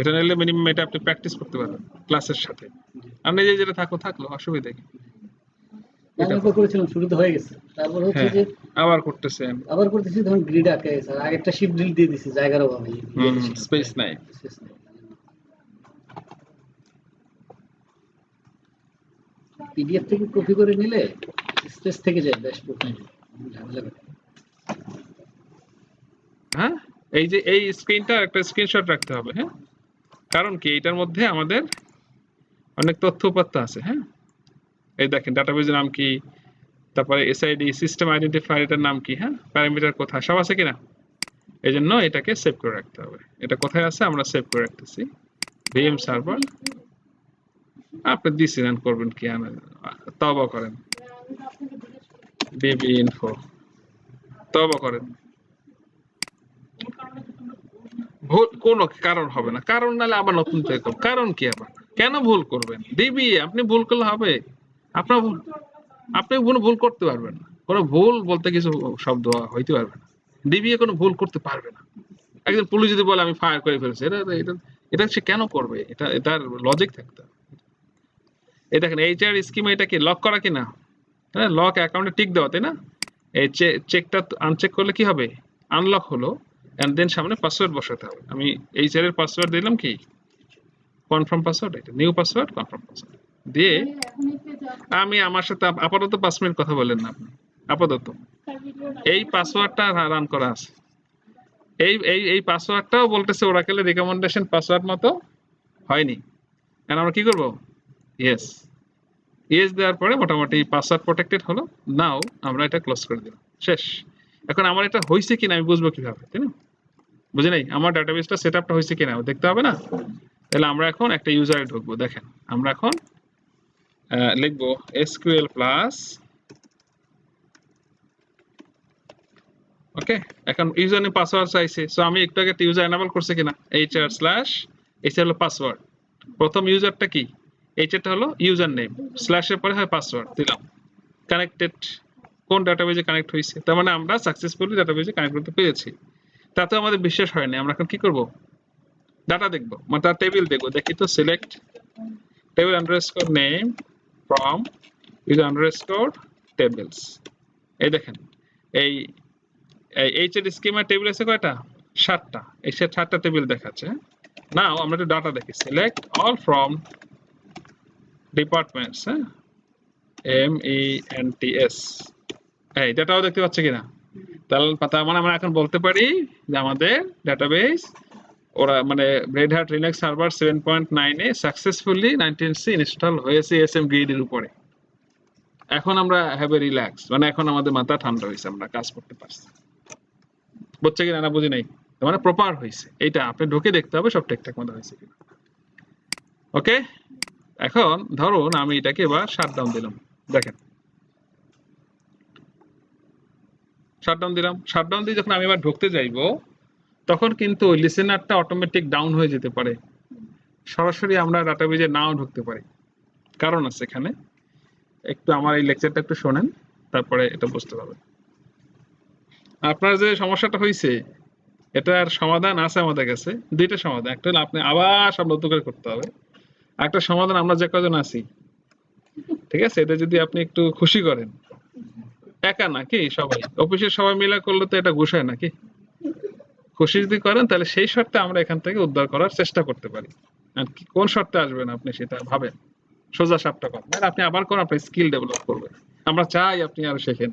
এটা নিলে মিনিমাম এটা আপনি প্র্যাকটিস করতে পারবেন ক্লাসের সাথে। আর নিজে যেটা থাকলো অসুবিধা কি।
আমি একবার করেছিলাম, শুরুতে হয়ে গেছে, তারপর হচ্ছে
হ্যাঁ
যে
আবার করতেছেন,
আবার করতেছি, তখন গ্রিড আটকে গেছে, আর আগেরটা শিপ ড্রিল দিয়ে দিছি জায়গার অভাবে।
স্পেস নাই।
পিডিএফ থেকে কপি করে নিলে স্পেস থেকে যায় বেশ প্রোফাইল, ঝামেলা করে।
হ্যাঁ এই যে এই স্ক্রিনটা একটা স্ক্রিনশট রাখতে হবে। হ্যাঁ কারণ কি, এটার মধ্যে আমাদের অনেক তথ্য উপাত্ত আছে। হ্যাঁ এই দেখেন ডাটাবেজের নাম কি, তারপরে এসআইডি, সিস্টেম আইডেন্টিফায়ার, এটার নাম কি, হ্যাঁ প্যারামিটার কোথায়, সব আছে কিনা। এই জন্য এটাকে সেভ করে রাখতে হবে। এটা কোথায় আছে আমরা সেভ করে রাখতেছি, ভিএম সার্ভার। আপনি দিছিলেন করবেন কি, তবা করেন, বিবি ইনফো, তবা করেন। ভুল কোনো কারণ হবে না, কারণ নালে আবার নতুন থেকে করবেন। কারণ কি আবার, কেন ভুল করবেন? দিবি, আপনি ভুল করলে হবে? আপনার আপনি কোনো ভুল করতে পারবেন না, কোনো ভুল বলতে কিছু শব্দ হইতে পারবে না। ডিবি কোনো ভুল করতে পারবে না। একজন পুলিশ যদি বলে আমি ফায়ার করে ফেলছি, এটা এটা এটা সে কেন করবে? এটা এটার লজিক থাকতে হবে। এই দেখেন এইচআর স্কিমে এটা কি লক করা কিনা, হ্যাঁ লক অ্যাকাউন্টে টিক দেওয়া, তাই না? এই চেকটা আনচেক করলে কি হবে, আনলক হলো, এন্ড দেন সামনে পাসওয়ার্ড বসাতে হবে। আমি এইচআর এর পাসওয়ার্ড দিলাম কি, কনফার্ম পাসওয়ার্ড, এটা নিউ পাসওয়ার্ড, কনফার্ম পাসওয়ার্ড দিয়ে আমি আমার সাথে আপাতত 5 মিনিট কথা বলেন না আপনি, আপাতত এই পাসওয়ার্ডটা রান করা আছে। এই এই এই পাসওয়ার্ডটাও বলতেছে ওরাকেলের রিকমেন্ডেশন পাসওয়ার্ড মতো হয়নি। এখন আমরা কি করব, ইয়েস ইয়েস দেওয়ার পরে মোটামুটি পাসওয়ার্ড প্রোটেক্টেড হলো। নাও আমরা এটা ক্লোজ করে দিলাম, শেষ। এখন আমার এটা হয়েছে কিনা আমি বুঝবো কিভাবে, তাই না? বুঝে নাই আমার ডাটাবেসটা সেট আপটা হয়েছে কিনা দেখতে হবে না? তাহলে আমরা এখন একটা ইউজারে ঢুকবো। দেখেন আমরা এখন লিখবো এসকিউএল প্লাস, ওকে। এখন ইউজার নেম পাসওয়ার্ড চাইছে, সো আমি একটু আগে ইউজার এনাবল করছে কিনা, এইচআর স্ল্যাশ, এইচআর হলো পাসওয়ার্ড। প্রথম ইউজারটা কি, এইচআরটা হলো ইউজার নেম, স্ল্যাশের পরে হয় পাসওয়ার্ড দিলাম। কানেক্টেড, কোন ডাটাবেজে কানেক্ট হয়েছে, তার মানে আমরা সাকসেসফুলি ডাটাবেজে কানেক্ট করতে পেরেছি। তাতেও আমাদের বিশ্বাস হয়নি, আমরা এখন কি করব, ডাটা দেখবো, মানে তার টেবিল দেখবো। দেখি তো, select table underscore name from user underscore tables. এই দেখেন এই এইচআর স্কিমা টেবিল আছে কয়টা, 7টা। এই 7টা টেবিল দেখাচ্ছে। নাও আমরা একটু ডাটা দেখি, সিলেক্ট অল ফ্রম ডিপার্টমেন্টস, হ্যাঁ MENTS, এই ডাটাও দেখতে পাচ্ছ কিনা। তার মানে আমরা এখন বলতে পারি যে আমাদের ডাটাবেস ওরা মানে রেড হ্যাট লিনাক্স সার্ভার 7.9 এ সাকসেসফুলি 19C ইনস্টল হয়েছে এসএম গ্রিড এর উপরে। এখন আমরা হ্যাভ এ রিল্যাক্স, মানে এখন আমাদের মাথা ঠান্ডা হয়েছে, আমরা কাজ করতে পারছি। বুঝছে কিনা না বুঝি নাই, মানে প্রপার হয়েছে। এইটা আপনি ঢুকে দেখতে হবে সব ঠিকঠাক মতো হয়েছে কিনা। ওকে, এখন ধরুন আমি এটাকে এবার শাটডাউন দিলাম। দেখেন শাটডাউন দিলাম, শাটডাউন দিয়ে যখন আমি এবার ঢুকতে যাইবো তখন কিন্তু ওই লিসেনারটা অটোমেটিক ডাউন হয়ে যেতে পারে, সরাসরি আমরা ডাটাবেজে নাও ঢুকতে পারি। কারণ আছে এখানে, একটু আমার এই লেকচারটা একটু শোনেন, তারপরে এটা বুঝতে পারবেন। আপনার যে সমস্যাটা হয়েছে এটার সমাধান আছে আমাদের কাছে, দুইটা সমাধান। একটা হলো আপনি আবার সব নতুন করে করতে হবে, একটা সমাধান আমরা যে কজন আছি, ঠিক আছে, এটা যদি আপনি একটু খুশি করেন, একা নাকি সবাই অফিসের সবাই মিলে করলে তো এটা গুছায় নাকি, খুশি যদি করেন তাহলে সেই শর্তে আমরা এখান থেকে উদ্ধার করার চেষ্টা করতে পারি। আর কি কোন শর্তে আসবেন আপনি সেটা ভাবেন, সোজা সাপটা করেন, আপনি আবার কোন আপনার স্কিল ডেভেলপ করবেন, আমরা চাই আপনি আরো শেখেন।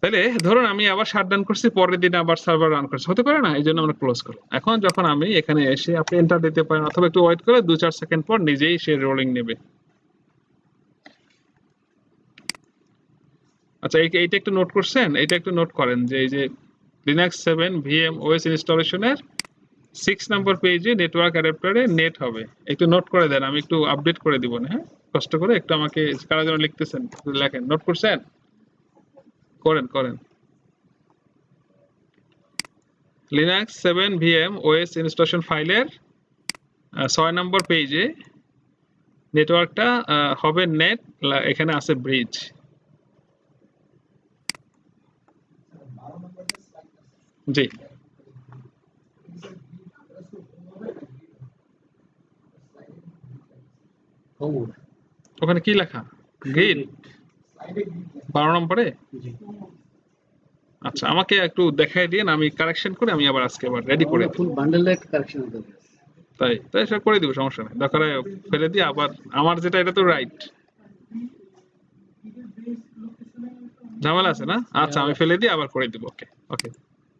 তাহলে ধরুন আমি আবার শাটডাউন করছি, পরের দিন আবার সার্ভার রান করছি, হতে পারে না, এই জন্য আমরা ক্লোজ করলাম। এখন যখন আমি এখানে এসে আপনি এন্টার দিতে পারেন, অথবা একটু ওয়েট করে 2-4 সেকেন্ড পর নিজেই সে রোলিং নেবে। আচ্ছা এইটা একটু নোট করছেন, এইটা একটু নোট করেন যে এই যে লিনাক্স 7 VM OS ইনস্টলেশনের 6 নম্বর পেজে নেটওয়ার্ক অ্যাডাপ্টারে নেট হবে, একটু নোট করে দেন, আমি একটু আপডেট করে দিব না, হ্যাঁ কষ্ট করে একটু আমাকে কারা যেন লিখতেছেন একটু লেখেন, নোট করছেন, করেন করেন। লিনাক্স 7 VM OS ইনস্টলেশন ফাইলের 6 নম্বর পেজে নেটওয়ার্কটা হবে নেট, এখানে আছে ব্রিজ।
12 নম্বর যে স্লাইড আছে
জি ওখানে কি লেখা, গ্রিড
স্লাইডে
12 নম্বরে।
জি।
আচ্ছা আমাকে একটু দেখাই দিন, আমি কারেকশন করে আমি আবার আজকে আবার রেডি করে দিই।
ফুল বান্ডেল একটা কারেকশন হবে।
তাই তাই সেটা করে দিব, সমস্যা নেই, দরকার হয় ফেলে দিয়ে আবার আমার যেটা এটা তো রাইট, ঝামেলা আছে না? আচ্ছা আমি ফেলে দিয়ে আবার করে দিব। ওকে ওকে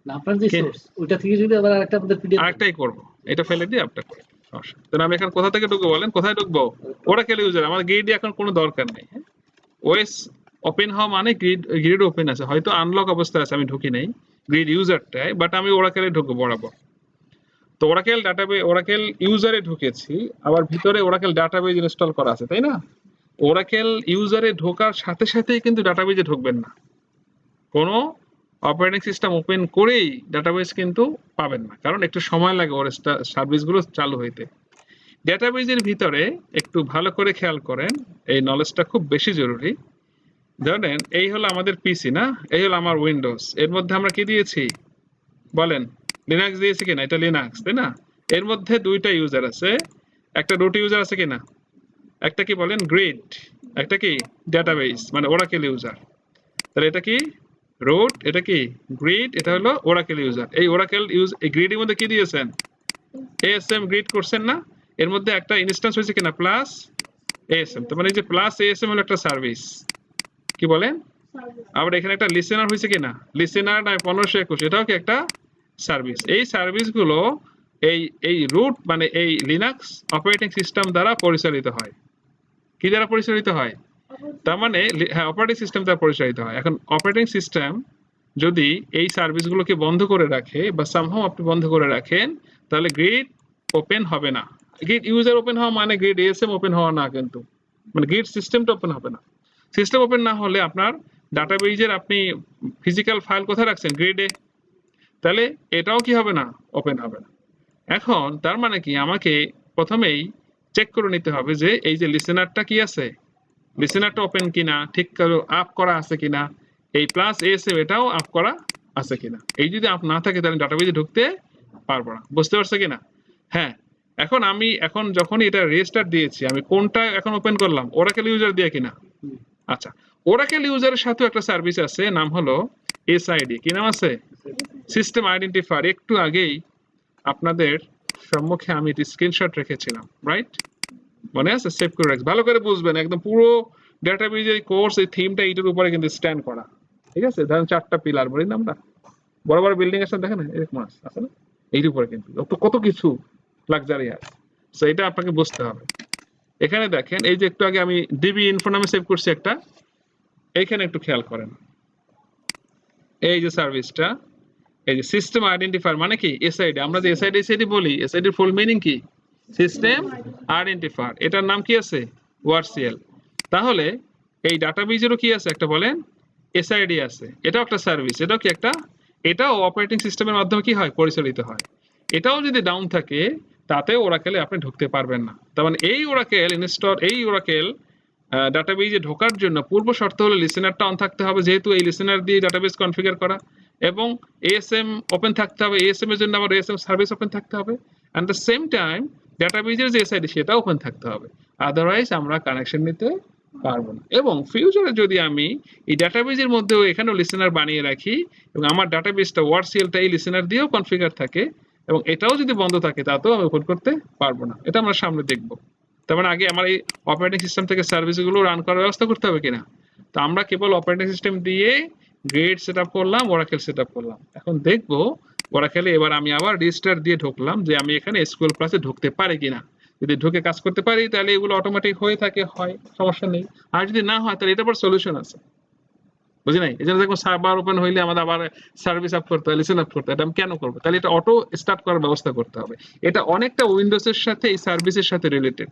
না আপনার যে সোর্স ওইটা থেকে যদি আবার আরেকটা আমাদের পিডিএফ
আরেকটাই করব, এটা ফেলে দিয়ে আপটা করে দিব, সমস্যা নেই। তাহলে আমি এখন কোথা থেকে ঢুকবো বলেন, কোথায় ঢুকবো? ওরাকেল ইউজার, আমার গ্রিড এখন কোনো দরকার নেই। ওএস ওপেন হওয়া মানে গ্রিড ওপেন আছে, হয়তো আনলক অবস্থায় আছে, আমি ঢুকি নাই গ্রিড ইউজারটায়, বাট আমি ওরাকেলে ঢুকবো বরাবর। তো ওরাকেল ডাটাবেজ, ওরাকেল ইউজারে ঢুকেছি, আবার ভিতরে ওরাকেল ডাটাবেজ ইনস্টল করা আছে, তাই না? ওরাকেল ইউজারে ঢোকার সাথে সাথেই কিন্তু ডাটাবেজে ঢুকবেন না, কোনো অপারেটিং সিস্টেম ওপেন করেই ডাটাবেজ কিন্তু পাবেন না, কারণ একটু সময় লাগে ওর সার্ভিসগুলো চালু হইতে। ডাটাবেজের ভিতরে একটু ভালো করে খেয়াল করেন, এই নলেজটা খুব বেশি জরুরি। জানেন এই হলো আমাদের পিসি না, এই হলো আমার উইন্ডোজ, এর মধ্যে আমরা কি দিয়েছি বলেন, লিনাক্স দিয়েছি কিনা? এটা লিনাক্স তাই না? এর মধ্যে দুইটা ইউজার আছে, একটা রুট ইউজার আছে কিনা, একটা কি বলেন গ্রিড, একটা কি ডাটাবেজ মানে ওরাকেল ইউজার। তাহলে এটা কি রুট, এটা কি গ্রিড, এটা হলো ওরাকেল ইউজার। এই ওরাকেল এই গ্রিডের মধ্যে কি দিয়েছেন? এএসএম গ্রিড করছেন না, এর মধ্যে একটা ইনস্ট্যান্স হয়েছে কিনা প্লাস এএসএম, তার মানে এই যে প্লাস এএসএম হলো একটা সার্ভিস, কি বলেন? আবার এখানে একটা লিসেনার হয়েছে কিনা, লিসেনার না 1521, এটাও কি একটা সার্ভিস। এই সার্ভিসগুলো এই এই রুট মানে এই লিনাক্স অপারেটিং সিস্টেম দ্বারা পরিচালিত হয়। কি দ্বারা পরিচালিত হয়? তার মানে হ্যাঁ অপারেটিং সিস্টেম দ্বারা পরিচালিত হয়। এখন অপারেটিং সিস্টেম যদি এই সার্ভিসগুলোকে বন্ধ করে রাখে বা সামহাও আপনি বন্ধ করে রাখেন, তাহলে গ্রিড ওপেন হবে না। গ্রিড ইউজার ওপেন হওয়া মানে গ্রিড এএসএম ওপেন হওয়া না, কিন্তু মানে গ্রিড সিস্টেমটা ওপেন হবে না। সিস্টেম ওপেন না হলে আপনার ডাটাবেজের আপনি ফিজিক্যাল ফাইল কোথায় রাখছেন? গ্রিডে, তাহলে এটাও কি হবে না? ওপেন হবে না। এখন তার মানে কি আমাকে প্রথমেই চেক করে নিতে হবে যে এই যে লিসেনারটা কি আছে, লিসেনারটা ওপেন কিনা, ঠিক করে আপ করা আছে কিনা, এই প্লাস এএসএম এটাও আপ করা আছে কিনা। এই যদি আপ না থাকে তাহলে ডাটাবেজে ঢুকতে পারবো না, বুঝতে পারছো কিনা? হ্যাঁ এখন আমি এখন যখনই এটা রেজিস্টার দিয়েছি, আমি কোনটা এখন ওপেন করলাম? ওরাকেল ইউজার দিয়ে কিনা? আচ্ছা ওরাকেল ইউজারের সাথেও একটা সার্ভিস আছে, নাম হলো এসআইডি। কি নাম আছে? System identifier. একটু আগেই আপনাদের সম্মুখে আমি একটি স্ক্রিনশট রেখেছিলাম, রাইট? মনে আছে? সেভ করে রাখবেন, ভালো করে বুঝবেন, একদম পুরো ডাটাবেজের কোর্স এই থিমটা এইটার উপরে কিন্তু স্ট্যান্ড করা, ঠিক আছে? ধরেন 4টা পিলার বলি না আমরা, বড় বড় বিল্ডিং আছে দেখেন এরকম আছে না, এইর উপরে কিন্তু কত কিছু লাক্সারিয়াস। সো এটা আপনাকে বুঝতে হবে। এখানে দেখেন এই যে একটু আগে আমি ডিবি ইনফো নামে সেভ করছি একটা, এইখানে একটু খেয়াল করেন, এই যে সার্ভিসটা, এই যে সিস্টেম আইডেন্টিফায়ার মানে কি এসআইডি। আমরা যে এসআইডি বলি, এসআইডি এর ফুল মিনিং কি? System identifier. এটার নাম কি আছে? ওআরসিএল। তাহলে এই ডাটাবেজেরও কি আছে একটা বলেন? এসআইডি আছে। এটাও একটা সার্ভিস, এটাও কি একটা, এটাও অপারেটিং সিস্টেমের মাধ্যমে কি হয়? পরিচালিত হয়। এটাও যদি ডাউন থাকে তাতেও ওরাকেলে আপনি ঢুকতে পারবেন না। তার মানে এই ওরাকেল ইনস্টল, এই ওরাকেল ডাটাবেজে ঢোকার জন্য পূর্ব শর্ত হলো লিসেনারটা অন থাকতে হবে, যেহেতু এই লিসেনার দিয়ে ডাটাবেজ কনফিগার করা, এবং এএসএম ওপেন থাকতে হবে, এএসএম এর জন্য আবার এএসএম সার্ভিস ওপেন থাকতে হবে, এন্ড দ্য সেম টাইম ডাটাবেজের যে এসআইডি সেটা ওপেন থাকতে হবে, আদারওয়াইজ আমরা কানেকশন নিতে পারবো না। এবং ফিউচারে যদি আমি এই ডাটাবেজের মধ্যেও এখানেও লিসেনার বানিয়ে রাখি এবং আমার ডাটাবেজটা ওআরসিএলটা এই লিসেনার দিয়েও কনফিগার থাকে এবং এটাও যদি বন্ধ থাকে তাতেও আমি ওপেন করতে পারবো না। এটা আমরা সামনে দেখবো। তার মানে আগে আমার এই অপারেটিং সিস্টেম থেকে সার্ভিসগুলো রান করার ব্যবস্থা করতে হবে কিনা। তো আমরা কেবল অপারেটিং সিস্টেম দিয়ে গ্রিড সেটআপ করলাম, ওরাকেল সেটআপ করলাম। এখন দেখবো ওরাকেলে এবার আমি আবার রেজিস্টার দিয়ে ঢুকলাম যে আমি এখানে এসকিউএল ক্লাসে ঢুকতে পারি কিনা। যদি ঢুকে কাজ করতে পারি তাহলে এগুলো অটোমেটিক হয়ে থাকে, হয়, সমস্যা নেই। আর যদি না হয় তাহলে এটার পর সলিউশন আছে। বুঝি নাই? এই জন্য দেখুন সার্ভার ওপেন হইলে আমাদের আবার সার্ভিস আপ করতে হয়, লিসেন আপ করতে হয়। এটা আমি কেন করবো? তাহলে এটা অটো স্টার্ট করার ব্যবস্থা করতে হবে। এটা অনেকটা উইন্ডোজ এর সাথে এই সার্ভিসের সাথে রিলেটেড।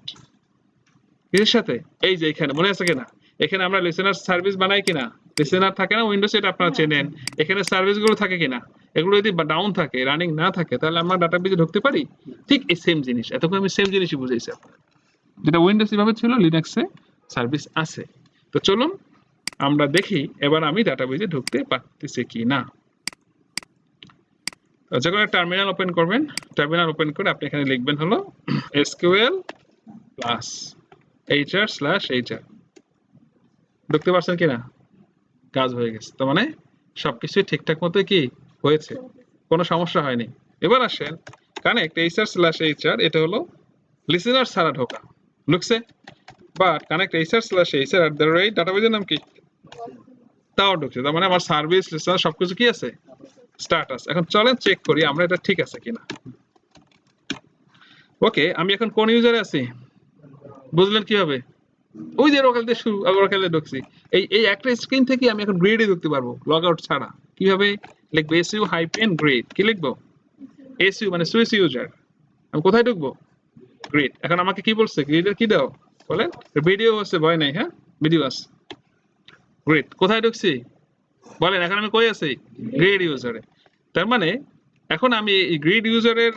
এর সাথে এই যে এখানে মনে আছে কিনা, এখানে আমরা লিসেনার সার্ভিস বানাই কিনা, লিসেনার থাকে না উইন্ডোজ, এটা আপনারা চেনেন। এখানে সার্ভিস গুলো থাকে কিনা, এগুলো যদি ডাউন থাকে, রানিং না থাকে, তাহলে আমরা ডাটাবেজে ঢুকতে পারি। ঠিক এই সেম জিনিস, এতক্ষণ আমি সেম জিনিসই বুঝাইছি আপনার, যেটা উইন্ডোজ এভাবে ছিল, লিনাক্সে সার্ভিস আছে। তো চলুন আমরা দেখি এবার আমি ডাটাবেজে ঢুকতে পারতেছি কি না। যখন টার্মিনাল ওপেন করবেন, টার্মিনাল ওপেন করে আপনি এখানে লিখবেন হলো SQL প্লাস HR/HR। ঢুকতে পারছেন কিনা? কাজ হয়ে গেছে। তার মানে সবকিছুই ঠিকঠাক মতো কি হয়েছে, কোনো সমস্যা হয়নি। এবার আসেন কানেক্ট HR/HR, এটা হলো লিসেনার ছাড়া ঢোকা, ঢুকছে। But connect HR/HR at the rate ডাটাবেজের নাম কি, তাও ঢুকছে। তার মানে আমার সার্ভিস লিসেনার সবকিছু কি আছে, স্ট্যাটাস। এখন চলেন চেক করি আমরা এটা ঠিক আছে কিনা। ওকে, আমি এখন কোন ইউজারে আছি বুঝলেন কিভাবে? ওই যে ওরাকেল দিয়ে শুরু, ওরাকেলে ঢুকছি। এই একটা স্ক্রিন থেকে আমি এখন গ্রিডে ঢুকতে পারবো লগ আউট ছাড়া। কিভাবে লিখবো? SU-গ্রিড। কি লিখবো? SU মানে সুইচ ইউজার। আমি কোথায় ঢুকবো? গ্রিড। এখন আমাকে কি বলছে, গ্রিডের কি দাও বলেন? ভিডিও আছে, ভয় নাই, হ্যাঁ ভিডিও আছে। গ্রিড কোথায় ঢুকছি বলেন? এখন আমি কই আছি? গ্রিড ইউজারে। তার মানে এখন আমি এই গ্রিড ইউজারের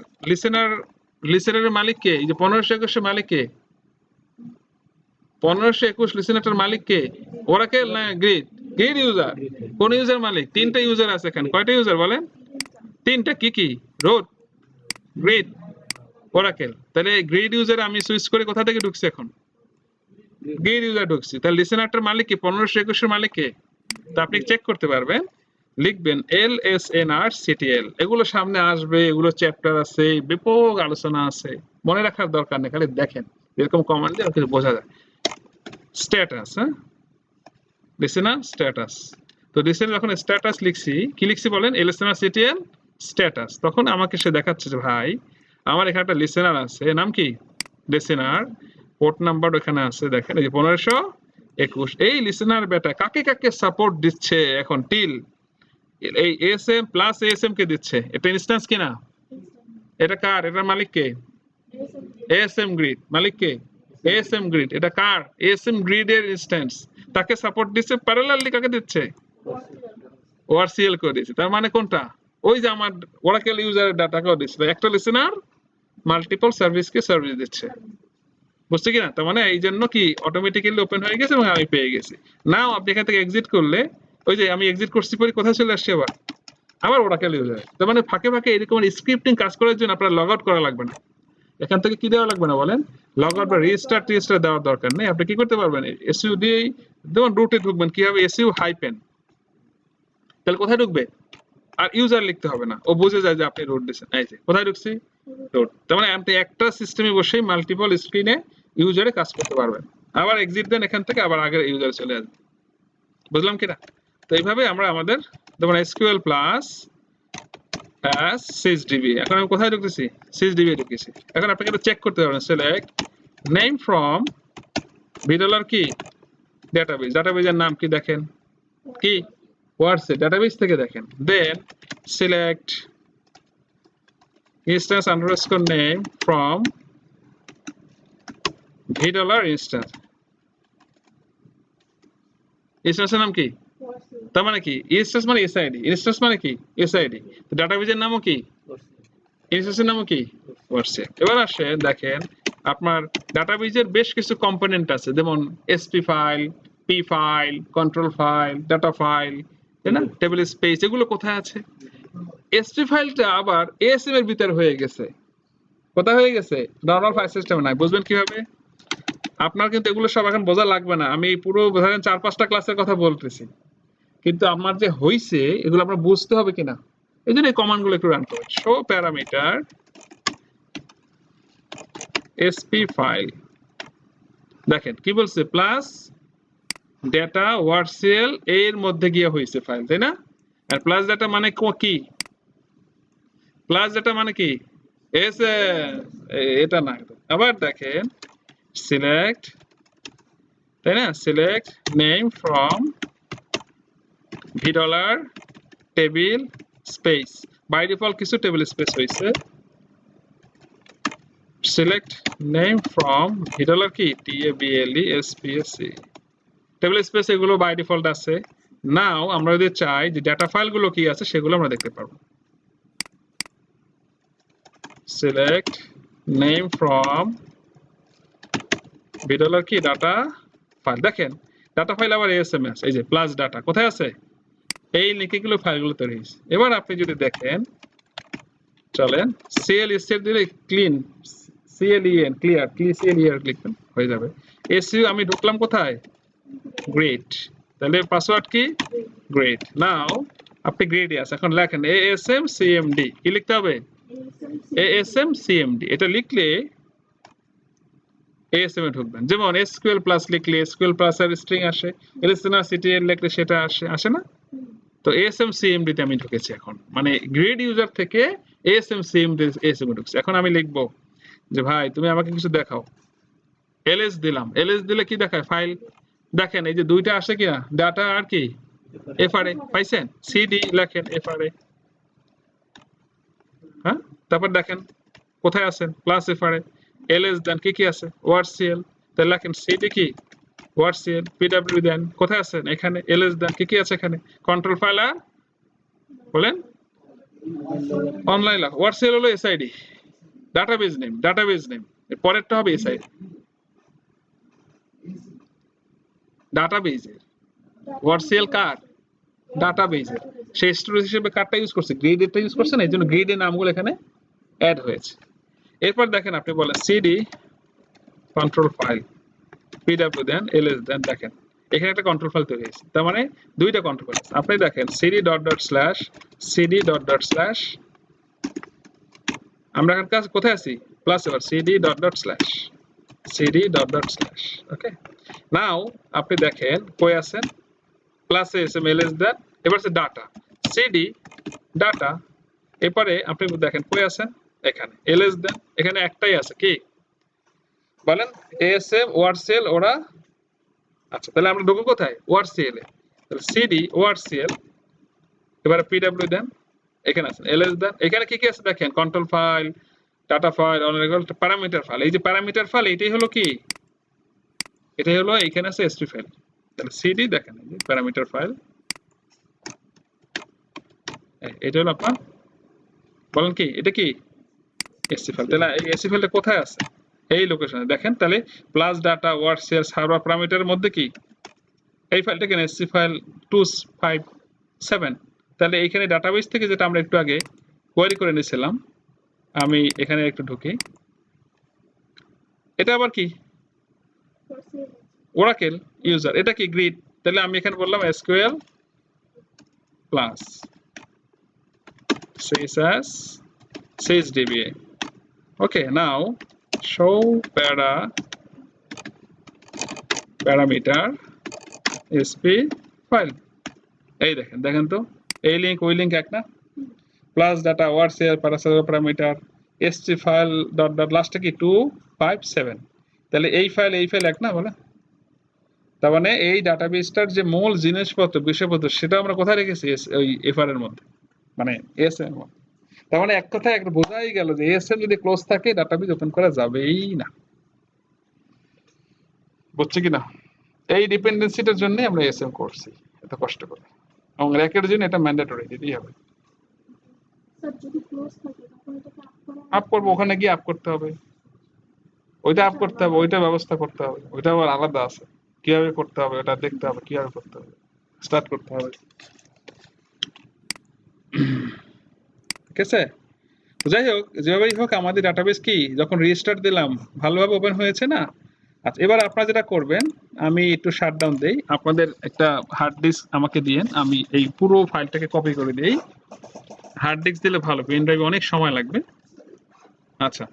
লিসেনারের মালিক কে? এই যে 1521 মালিক কে? 1521 লিসেনারটার মালিক কে? ওরাকেল না গ্রিড? Grid user. কোন ইউজার মালিক? তিনটা ইউজার আছে এখানে। কয়টা ইউজার বলেন? তিনটা। কি কি? Root, grid, Oracle. তাহলে গ্রিড ইউজার আমি সুইচ করে কোথা থেকে ঢুকছি এখন? গ্রিড ইউজার ঢুকছি। তাহলে লিসেনারটার মালিক কি? 1521 এর মালিক কে? তা আপনি চেক করতে পারবেন, লিখবেন LSNR-CTL। এগুলো সামনে আসবে, এগুলো চ্যাপ্টার আছে, ব্যাপক আলোচনা আছে, মনে রাখার দরকার নেই, খালি দেখেন এরকম কমান্ড দিয়ে কিছু বোঝা যায়। স্ট্যাটাস, হ্যাঁ লিসেনার স্ট্যাটাস। তো লিসেনার যখন স্ট্যাটাস লিখছি, কি লিখছি বলেন? LSNR-CTL status. তখন আমাকে সে দেখাচ্ছে যে ভাই আমার এখানে একটা লিসেনার আছে, নাম কি? লিসেনার, পোর্ট নাম্বার ওখানে আছে, দেখেন এই যে 1521। এই লিসেনার বেটা কাকে কাকে সাপোর্ট দিচ্ছে এখন? টিল এই ASM প্লাস ASM কে দিচ্ছে। এটা ইনস্ট্যান্স কিনা? এটা কার? এটার মালিক কে? ASM grid. মালিক কে? ASM grid. এটা কার? ASM গ্রিড এর ইনস্ট্যান্স। তাকে সাপোর্ট দিচ্ছে, প্যারালালি কাকে দিচ্ছে? ORCL করে দিচ্ছে। তার মানে কোনটা? ওই যে আমার ওরাকেল ইউজারের ডাটাকেও দিচ্ছে। একটা লিসেনার মাল্টিপল সার্ভিসকে সার্ভিস দিচ্ছে, বুঝছে কিনা? তার মানে এই জন্য কি অটোমেটিক্যালি ওপেন হয়ে গেছে এবং আমি পেয়ে গেছি। নাও আপনি এখান থেকে এক্সিট করলে, ওই যে আমি এক্সিট করছি পরে কোথায় চলে আসছে আবার ওরাকেল ইউজার। তার মানে ফাঁকে ফাঁকে এরকম স্ক্রিপ্টিং কাজ করার জন্য আপনার লগ আউট করা লাগবে না। এখান থেকে কি দেওয়া লাগবে না বলেন? লগ আউট বা রিস্টার্ট দেওয়ার দরকার নেই। আপনি কি করতে পারবেন? SU দিয়ে যেমন রুটে ঢুকবেন, কি হবে? SU-, তাহলে কোথায় ঢুকবে? আর ইউজার লিখতে হবে না, ও বুঝে যায় যে আপনি রুট দিচ্ছেন। এই যে কোথায় ঢুকছি? রুট। তার মানে আপনি একটা সিস্টেমে বসেই মাল্টিপল স্ক্রিনে ইউজারে কাজ করতে পারবেন। আবার এক্সিট দেন এখান থেকে, আবার আগের ইউজারে চলে আসবে। বুঝলাম কিনা? তো এইভাবে আমরা আমাদের যেমন SQL প্লাস sysdb, এখন আমি কোথায় ঢুকতেছি? sysdb ঢুকেছি। এখন আপনাকে একটু চেক করতে পারবেন, সিলেক্ট নেম ফ্রম $, কি ডাটাবেজ, ডাটাবেজের নাম কি দেখেন, কি ওয়ার্ডসে ডাটাবেজ থেকে দেখেন। Then select instance underscore name from $, instance। ইনস্ট্যান্সের নাম কি? তার মানে কি? ইনস্ট্যান্স মানে SID, ইনস্ট্যান্স মানে কি? SID। তো ডাটাবেজের নামও কি? ইনস্ট্যান্সের নামও কি? ওয়ার্ডসে। এবার আসে দেখেন আপনার ডাটাবেজের বেশ কিছু কম্পোনেন্ট আছে, যেমন SP file, P file, control file, data file, তাই না? টেবিল স্পেস, এগুলো কোথায় আছে? SP ফাইলটা আবার ASM এর ভিতর হয়ে গেছে। কোথায় হয়ে গেছে? নরমাল ফাইল সিস্টেমে নাই। বুঝবেন কিভাবে? আপনার কিন্তু এগুলো সব এখন বোঝা লাগবে না, আমি পুরো ধরেন 4-5টা ক্লাসের কথা বলতেছি, কিন্তু আমার যে হইছে এগুলো আপনার বুঝতে হবে কিনা, এই জন্য এই কমান্ড গুলো একটু রান করবেন। শো প্যারামিটার SP ফাইল, দেখেন কি বলছে? প্লাস ডেটা ওয়ার্ডসেল এর মধ্যে গিয়ে হয়েছে ফাইল, তাই না? আর প্লাস ডেটা মানে কি? প্লাস ডেটা মানে কি? এটা না। আবার দেখেন সিলেক্ট, তাই না? Select name from v dollar table space by default কিছু টেবিল স্পেস হয়েছে select name from v dollar কি TABLESPACE টেবিল স্পেস এগুলো বাই ডিফল্ট আছে নাও আমরা যদি চাই যে ডেটা ফাইলগুলো কি আছে সেগুলো আমরা দেখতে পারবো select name from v dollar কি ডাটা ফাইল দেখেন ডাটা ফাইল আবার ASMS এই যে প্লাস ডাটা কোথায় আছে এই লিঙ্কে গুলো ফাইলগুলো তৈরি হয়েছে এবার আপনি যদি দেখেন চলেন CL স্টেপ দিলে ক্লিন CLEN ক্লিয়ার CLER লিখবেন হয়ে যাবে SU আমি ঢুকলাম কোথায় গ্রেট তাহলে পাসওয়ার্ড কি গ্রেট নাও আপনি গ্রেডে আছে এখন লেখেন ASMCMD কি লিখতে হবে ASMCMD এটা লিখলে ASM এ ঢুকবেন যেমন SQL প্লাস লিখলে SQL প্লাস আর স্ট্রিং আসে লিসেনার CTL লিখলে সেটা আসে না তো ASMCMD তে আমি ঢুকেছি এখন মানে গ্রেড ইউজার থেকে ASMCMD ASM এ ঢুকছি এখন আমি লিখব যে ভাই তুমি আমাকে কিছু দেখাও ls দিলাম ls দিলে কি দেখায় ফাইল দেখেন এই যে দুইটা আসে কিনা ডাটা আর কি FRA পাইছেন cd লেখেন FRA হ্যাঁ তারপর দেখেন কোথায় আছেন প্লাস FRA ls দেন কি কি আছে warcl তাহলে লেখেন cd কি warcl pw দেন কোথায় আছেন এখানে ls দেন কি কি আছে এখানে কন্ট্রোল ফাইল আর বলেন অনলাইন লেখা warcl হলো SID ডাটাবেজ নেম পরেরটা হবে SID ডাটাবেজের warcl কার ডাটাবেজের সেই স্টোরেজ হিসেবে কারটা ইউজ করছে গ্রেডেরটা ইউজ করছে না এইজন্য গ্রেডের নামগুলো এখানে অ্যাড হয়েছে এরপর দেখেন আপনি বলেন cd কন্ট্রোল ফাইল pw দেন ls দেন দেখেন এখানে একটা কন্ট্রোল ফাইল তৈরি হয়েছে তার মানে দুইটা কন্ট্রোল ফাইল আপনি দেখেন cd .. আমরা এখন কাজ কোথায় আছি প্লাস এবার cd .. ওকে নাও আপনি দেখেন কই আছেন প্লাস ls দেন এবার আছে ডাটা cd ডাটা এরপরে আপনি দেখেন কই আছেন এখানে ls দেন এখানে একটাই আছে কি বলেন ASM warcl ওরা আচ্ছা তাহলে আমরা ঢুকবো কোথায় warcl এ তাহলে cd warcl এবারে pw দেন এখানে আছে ls দেন এখানে কি কি আছে দেখেন কন্ট্রোল ফাইল ডাটা ফাইল অনেকগুলো প্যারামিটার ফাইল এই যে প্যারামিটার ফাইল এটাই হলো কি এটাই হলো এখানে আছে str ফাইল তাহলে cd দেখেন এই যে প্যারামিটার ফাইল এটা হলো আপনার বলেন কি এটা কি str ফাইল তাহলে এই str ফাইলটা কোথায় আছে এই লোকেশনে দেখেন তাহলে প্লাস ডাটা warcl সার্ভার প্যারামিটারের মধ্যে কি এই ফাইলটা কেন str ফাইল 257 তাহলে এইখানে ডাটাবেস থেকে যেটা আমরা একটু আগে কোয়েরি করে নিয়েছিলাম আমি এখানে একটু ঢুকি এটা আবার কি Oracle ইউজার এটা কি গ্রিড তাহলে আমি এখানে বললাম SQL প্লাস sysdba ওকে নাও show parameter sp ফাইল এই দেখেন তো এই লিংক ওই লিংক এক না plus data warcl parameter str file dot লাস্টে কি 257 তাহলে এই ফাইল এক না বলে তার মানে এই ডাটাবেসটার যে মূল জিনিসপত্র বিষয়পত্র সেটা আমরা কোথায় রেখেছি ওই FR এর মধ্যে মানে ASM এর মধ্যে তার মানে এক কথায় একটা বোঝাই গেল যে ASM যদি ক্লোজ থাকে ডাটাবেস ওপেন করা যাবেই না বুঝছে কি না এই ডিপেন্ডেন্সিটার জন্য আমরা ASM করছি এত কষ্ট করে এবং র্যাকের জন্য এটা ম্যান্ডেটরি দিতেই হবে আপ করবো ওখানে গিয়ে আপ করতে হবে ওইটা আপ করতে হবে ওইটা ব্যবস্থা করতে হবে ওইটা আবার আলাদা আছে কিভাবে করতে হবে ওটা দেখতে হবে কিভাবে করতে হবে স্টার্ট করতে হবে ঠিক আছে যাই হোক যেভাবেই হোক আমাদের ডাটাবেস কি যখন রিস্টার্ট দিলাম ভালোভাবে ওপেন হয়েছে না আচ্ছা এবার আপনারা যেটা করবেন আমি একটু শাটডাউন দেই আপনাদের একটা হার্ড ডিস্ক আমাকে দিয়েন আমি এই পুরো ফাইলটাকে কপি করে দেই হার্ড ডিস্ক দিলে ভালো পেন ড্রাইভে অনেক সময় লাগবে আচ্ছা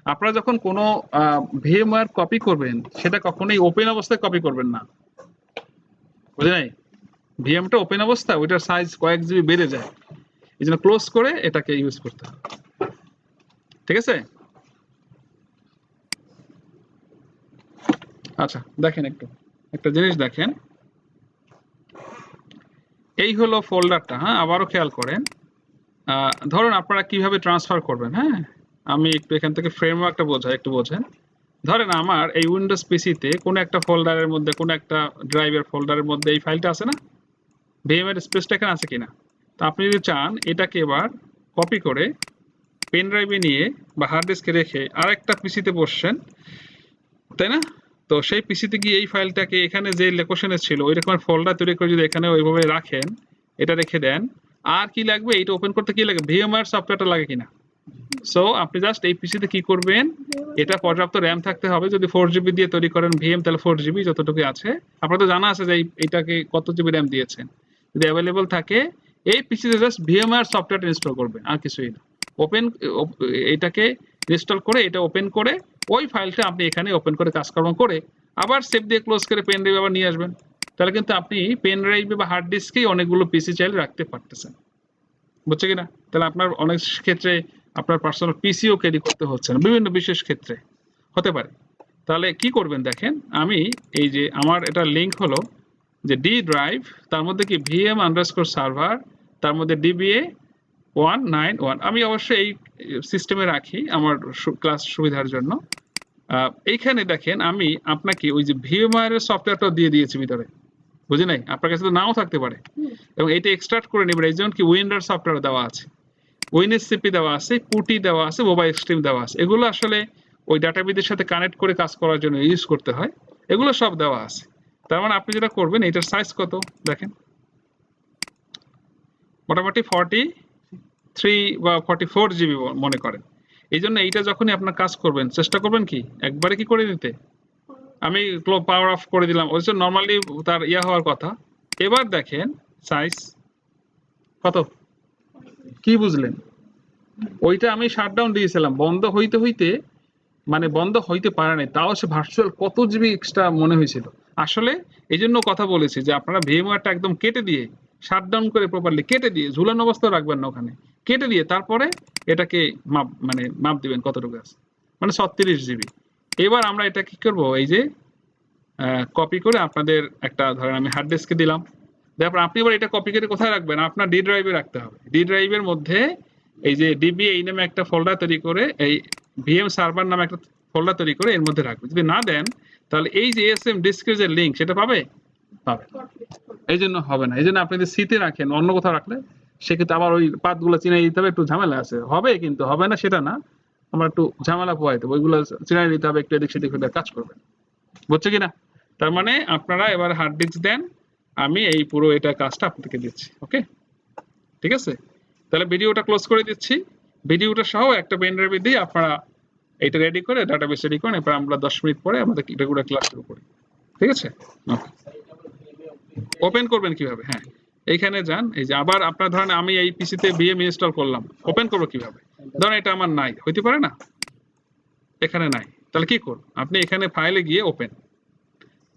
আপনারা যখন কোনো ভিএমওয়্যার কপি করবেন সেটা কখনোই ওপেন অবস্থায় কপি করবেন না বুঝলেন নাই ভিএমটা ওপেন অবস্থা ওইটার সাইজ কয়েক জিবি বেড়ে যায় এইজন্য ক্লোজ করে এটাকে ইউজ করতে হবে ঠিক আছে আচ্ছা দেখেন একটা জিনিস দেখেন এই হলো ফোল্ডারটা। হ্যাঁ, আবারও খেয়াল করেন। ধরুন আপনারা কিভাবে ট্রান্সফার করবেন। হ্যাঁ, আমি একটু এখান থেকে ফ্রেমওয়ার্কটা একটু বোঝেন। ধরেন আমার এই উইন্ডোজ পিসিতে কোনো একটা ফোল্ডারের মধ্যে, কোনো একটা ড্রাইভের ফোল্ডারের মধ্যে এই ফাইলটা আছে না, ভিএম এর স্পেসটা এখানে আছে কিনা। তো আপনি যদি চান এটাকে এবার কপি করে পেন ড্রাইভে নিয়ে বা হার্ড ডিস্কে রেখে আরেকটা পিসিতে বসছেন, তাই না? তো সেই পিসিতে গিয়ে এই ফাইলটাকে এখানে যে লোকেশনে ছিল ওই রকমের ফোল্ডার তৈরি করে যদি এখানে ওইভাবে রাখেন, এটা রেখে দেন, আর কি লাগবে, এটা ওপেন করতে কি লাগে, ভিএমআর সফটওয়্যারটা লাগে কিনা। সো আপনি জাস্ট এই পিসিতে কি করবেন, এটা পর্যাপ্ত র্যাম থাকতে হবে। যদি 4GB দিয়ে তৈরি করেন ভিএম, তাহলে 4GB যতটুকু আছে। আপনার তো জানা আছে যে এইটাকে কত জিবি র্যাম দিয়েছেন। যদি অ্যাভেলেবল থাকে এই পিসিতে জাস্ট ভিএমআর সফটওয়্যারটা ইনস্টল করবেন, আর কিছুই না। ওপেন এটাকে ইনস্টল করে এটা ওপেন করে ওই ফাইলটা আপনি এখানে ওপেন করে কাজকর্ম করে আবার সেভ দিয়ে ক্লোজ করে পেন ড্রাইভ আবার নিয়ে আসবেন। তাহলে কিন্তু আপনি পেন ড্রাইভে বা হার্ড ডিস্কেই অনেকগুলো পিসি চাইলে রাখতে পারতেছেন। বুঝছে কিনা? তাহলে আপনার অনেক ক্ষেত্রে আপনার পার্সোনাল পিসিও ক্যারি করতে হচ্ছে না, বিভিন্ন বিশেষ ক্ষেত্রে হতে পারে। তাহলে কি করবেন দেখেন, আমি এই যে আমার এটা লিঙ্ক হলো যে ডি ড্রাইভ, তার মধ্যে কি ভিএম আন্ডারস্কোর সার্ভার, তার মধ্যে ডিবিএ 191। আমি অবশ্যই এই সিস্টেমে রাখি আমার ক্লাস সুবিধার জন্য। এইখানে দেখেন আমি আপনাকে ওই যে ভিএমআর এর সফটওয়্যারটা দিয়ে দিয়েছি ভিতরে, বুঝি নাই? আপনার কাছে তো নাও থাকতে পারে, এবং এটা এক্সট্রাক্ট করে নেবেন। এই যেমন কি উইন্ডার সফটওয়্যার দেওয়া আছে, ওএনএসসিপি দেওয়া আছে, পুটি দেওয়া আছে, মোবাইল স্ট্রিম দেওয়া আছে। এগুলো আসলে ওই ডাটাবেজের সাথে কানেক্ট করে কাজ করার জন্য ইউজ করতে হয়, এগুলো সব দেওয়া আছে। তার মানে আপনি যেটা করবেন, এটার সাইজ কত দেখেন, মোটামুটি 43 বা 44GB মনে করেন। এই জন্য এইটা যখনই আপনার কাজ করবেন চেষ্টা করবেন কি একবারে কি করে দিতে। আমি পাওয়ার অফ করে দিলাম, ওই জন্য নর্মালি তার হওয়ার কথা। এবার দেখেন সাইজ কত, কি বুঝলেন? ওইটা আমি শাটডাউন দিয়েছিলাম, বন্ধ হইতে হইতে মানে বন্ধ হইতে পারে নাই, তাও সে ভার্চুয়াল কত জিবি এক্সট্রা মনে হয়েছিল। আসলে এই জন্য কথা বলেছি যে আপনারা ভিএমওয়ারটা একদম কেটে দিয়ে, শাটডাউন করে প্রপারলি কেটে দিয়ে, ঝুলানো অবস্থায় রাখবেন না, ওখানে কেটে দিয়ে তারপরে এটাকে মাপ দিবেন কতটুকু আছে, মানে 36GB। এবার আমরা এটা কি করব, এই যে কপি করে আপনাদের একটা, ধরেন আমি হার্ড ডিস্কে দিলাম, তারপর আপনি এবার এটা কপি করে কোথায় রাখবেন, আপনার ডি ড্রাইভে রাখতে হবে। ডি ড্রাইভের মধ্যে এই যে ডিবি এই নামে একটা ফোল্ডার তৈরি করে, এই ভিএম সার্ভার নামে একটা ফোল্ডার তৈরি করে এর মধ্যে রাখবেন। যদি না দেন তাহলে এই যে এসএম ডিস্কের যে লিঙ্ক সেটা পাবে। এই জন্য হবে না। এই জন্য আপনি যদি সিতে রাখেন, অন্য কোথাও রাখলে সেক্ষেত্রে আবার ওই পাতগুলো চিনাই দিতে হবে, একটু ঝামেলা আছে। হবে কিন্তু হবে না সেটা না, আমরা একটু ঝামেলা পোয়াই দেবো, ওইগুলো চিনাই দিতে হবে, একটু এদিক সেদিক হলে কাজ করবে। বুঝছে কিনা? তার মানে আপনারা এবার হার্ড ডিস্ক দেন, আমি এই পুরো এটা কাজটা আপনাদেরকে দিচ্ছি। ওকে, ঠিক আছে? তাহলে ভিডিওটা ক্লোজ করে দিচ্ছি। ভিডিওটা সহ একটা পেন ড্রাইভে দিয়ে আপনারা এটা রেডি করে ডাটাবেস রেডি করেন। এরপর আমরা 10 মিনিট পরে আমাদের রেগুলার ক্লাস শুরু করি। ঠিক আছে? ওপেন করবেন কিভাবে? হ্যাঁ, এইখানে যান, এই যে আবার আপনার ধরেন আমি এই পিসিতে ভিএম ইনস্টল করলাম, ওপেন করবো কিভাবে? ধরেন এটা আমার নাই, হইতে পারে না, এখানে নাই, তাহলে কি করব? আপনি এখানে ফাইলে গিয়ে ওপেন,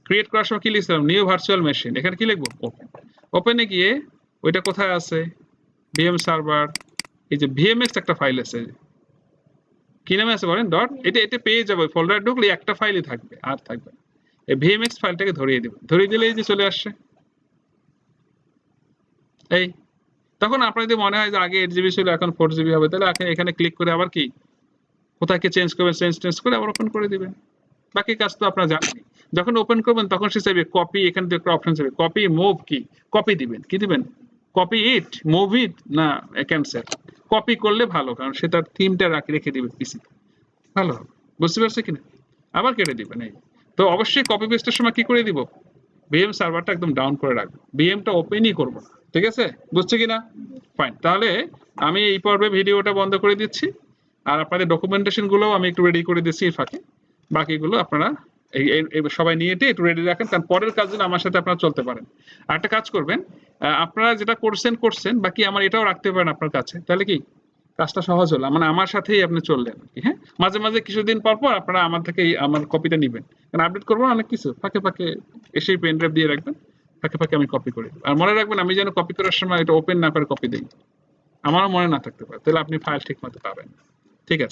ক্রিয়েট করার সময় কি লিখছিলাম, নিউ ভার্চুয়াল মেশিন, এখানে কি লিখবো, ওপেন। ওপেনে গিয়ে ওইটা কোথায় আছে, ভিএম সার্ভার, এই যে ভিএমএক্স একটা ফাইল আছে, কি নামে আছে বলেন, ডট, এটা পেয়ে যাবে। ফোল্ডার ঢুকলে একটা ফাইলই থাকবে, আর থাকবে না। এই ভিএমএক্স ফাইলটাকে ধরিয়ে দেবেন, ধরিয়ে দিলে এই যে চলে আসছে এই। তখন আপনার যদি মনে হয় যে আগে 8GB ছিল এখন 4GB হবে, তাহলে এখানে ক্লিক করে আবার কি কোথায় কি চেঞ্জ করবেন, চেঞ্জ করে আবার ওপেন করে দিবেন। বাকি কাজ তো আপনারা জানেন। যখন ওপেন করবেন তখন সে চাইবে কপি, এখানে একটা অপশন চাইবে কপি, মুভ, কি কপি দিবেন, কি দিবেন, কপি ইট, মুভ ইট, না ক্যান্সেল। কপি করলে ভালো, কারণ সে তার থিমটা রেখে দিবে পিসিতে, ভালো হবে। বুঝতে পারছে কিনা? আবার কেটে দিবেন। এই তো অবশ্যই কপি পেস্টের সময় কি করে দিব, ভিএম সার্ভারটা একদম ডাউন করে রাখবো, ভিএমটা ওপেনই করব না। ঠিক আছে? বুঝছে কিনা? ফাইন। তাহলে আমি এই পর্বে ভিডিওটা বন্ধ করে দিচ্ছি, আর আপনাদের ডকুমেন্টেশন গুলো আমি একটু রেডি করে দিচ্ছি এই ফাঁকে। বাকিগুলো আপনারা সবাই নিয়ে একটু রেডি রাখেন, কারণ পরের কাজ জন্য আমার সাথে আপনারা চলতে পারেন। আর একটা কাজ করবেন, আপনারা যেটা করছেন বাকি আমার এটাও রাখতে পারেন আপনার কাছে, তাহলে কি কাজটা সহজ হলো, মানে আমার সাথেই আপনি চললেন। হ্যাঁ, মাঝে মাঝে কিছুদিন পর পর আপনারা আমার থেকে আমার কপিটা নেবেন, কারণ আপডেট করবো অনেক কিছু, ফাঁকে ফাঁকে এসেই পেন ড্রাইভ দিয়ে রাখবেন, ফাঁকে ফাঁকে আমি কপি করি। আর মনে রাখবেন, আমি যেন কপি করার সময় এটা ওপেন না করে কপি দিই, আমারও মনে না থাকতে পারে, তাহলে আপনি ফাইল ঠিক মতো পাবেন। ঠিক আছে?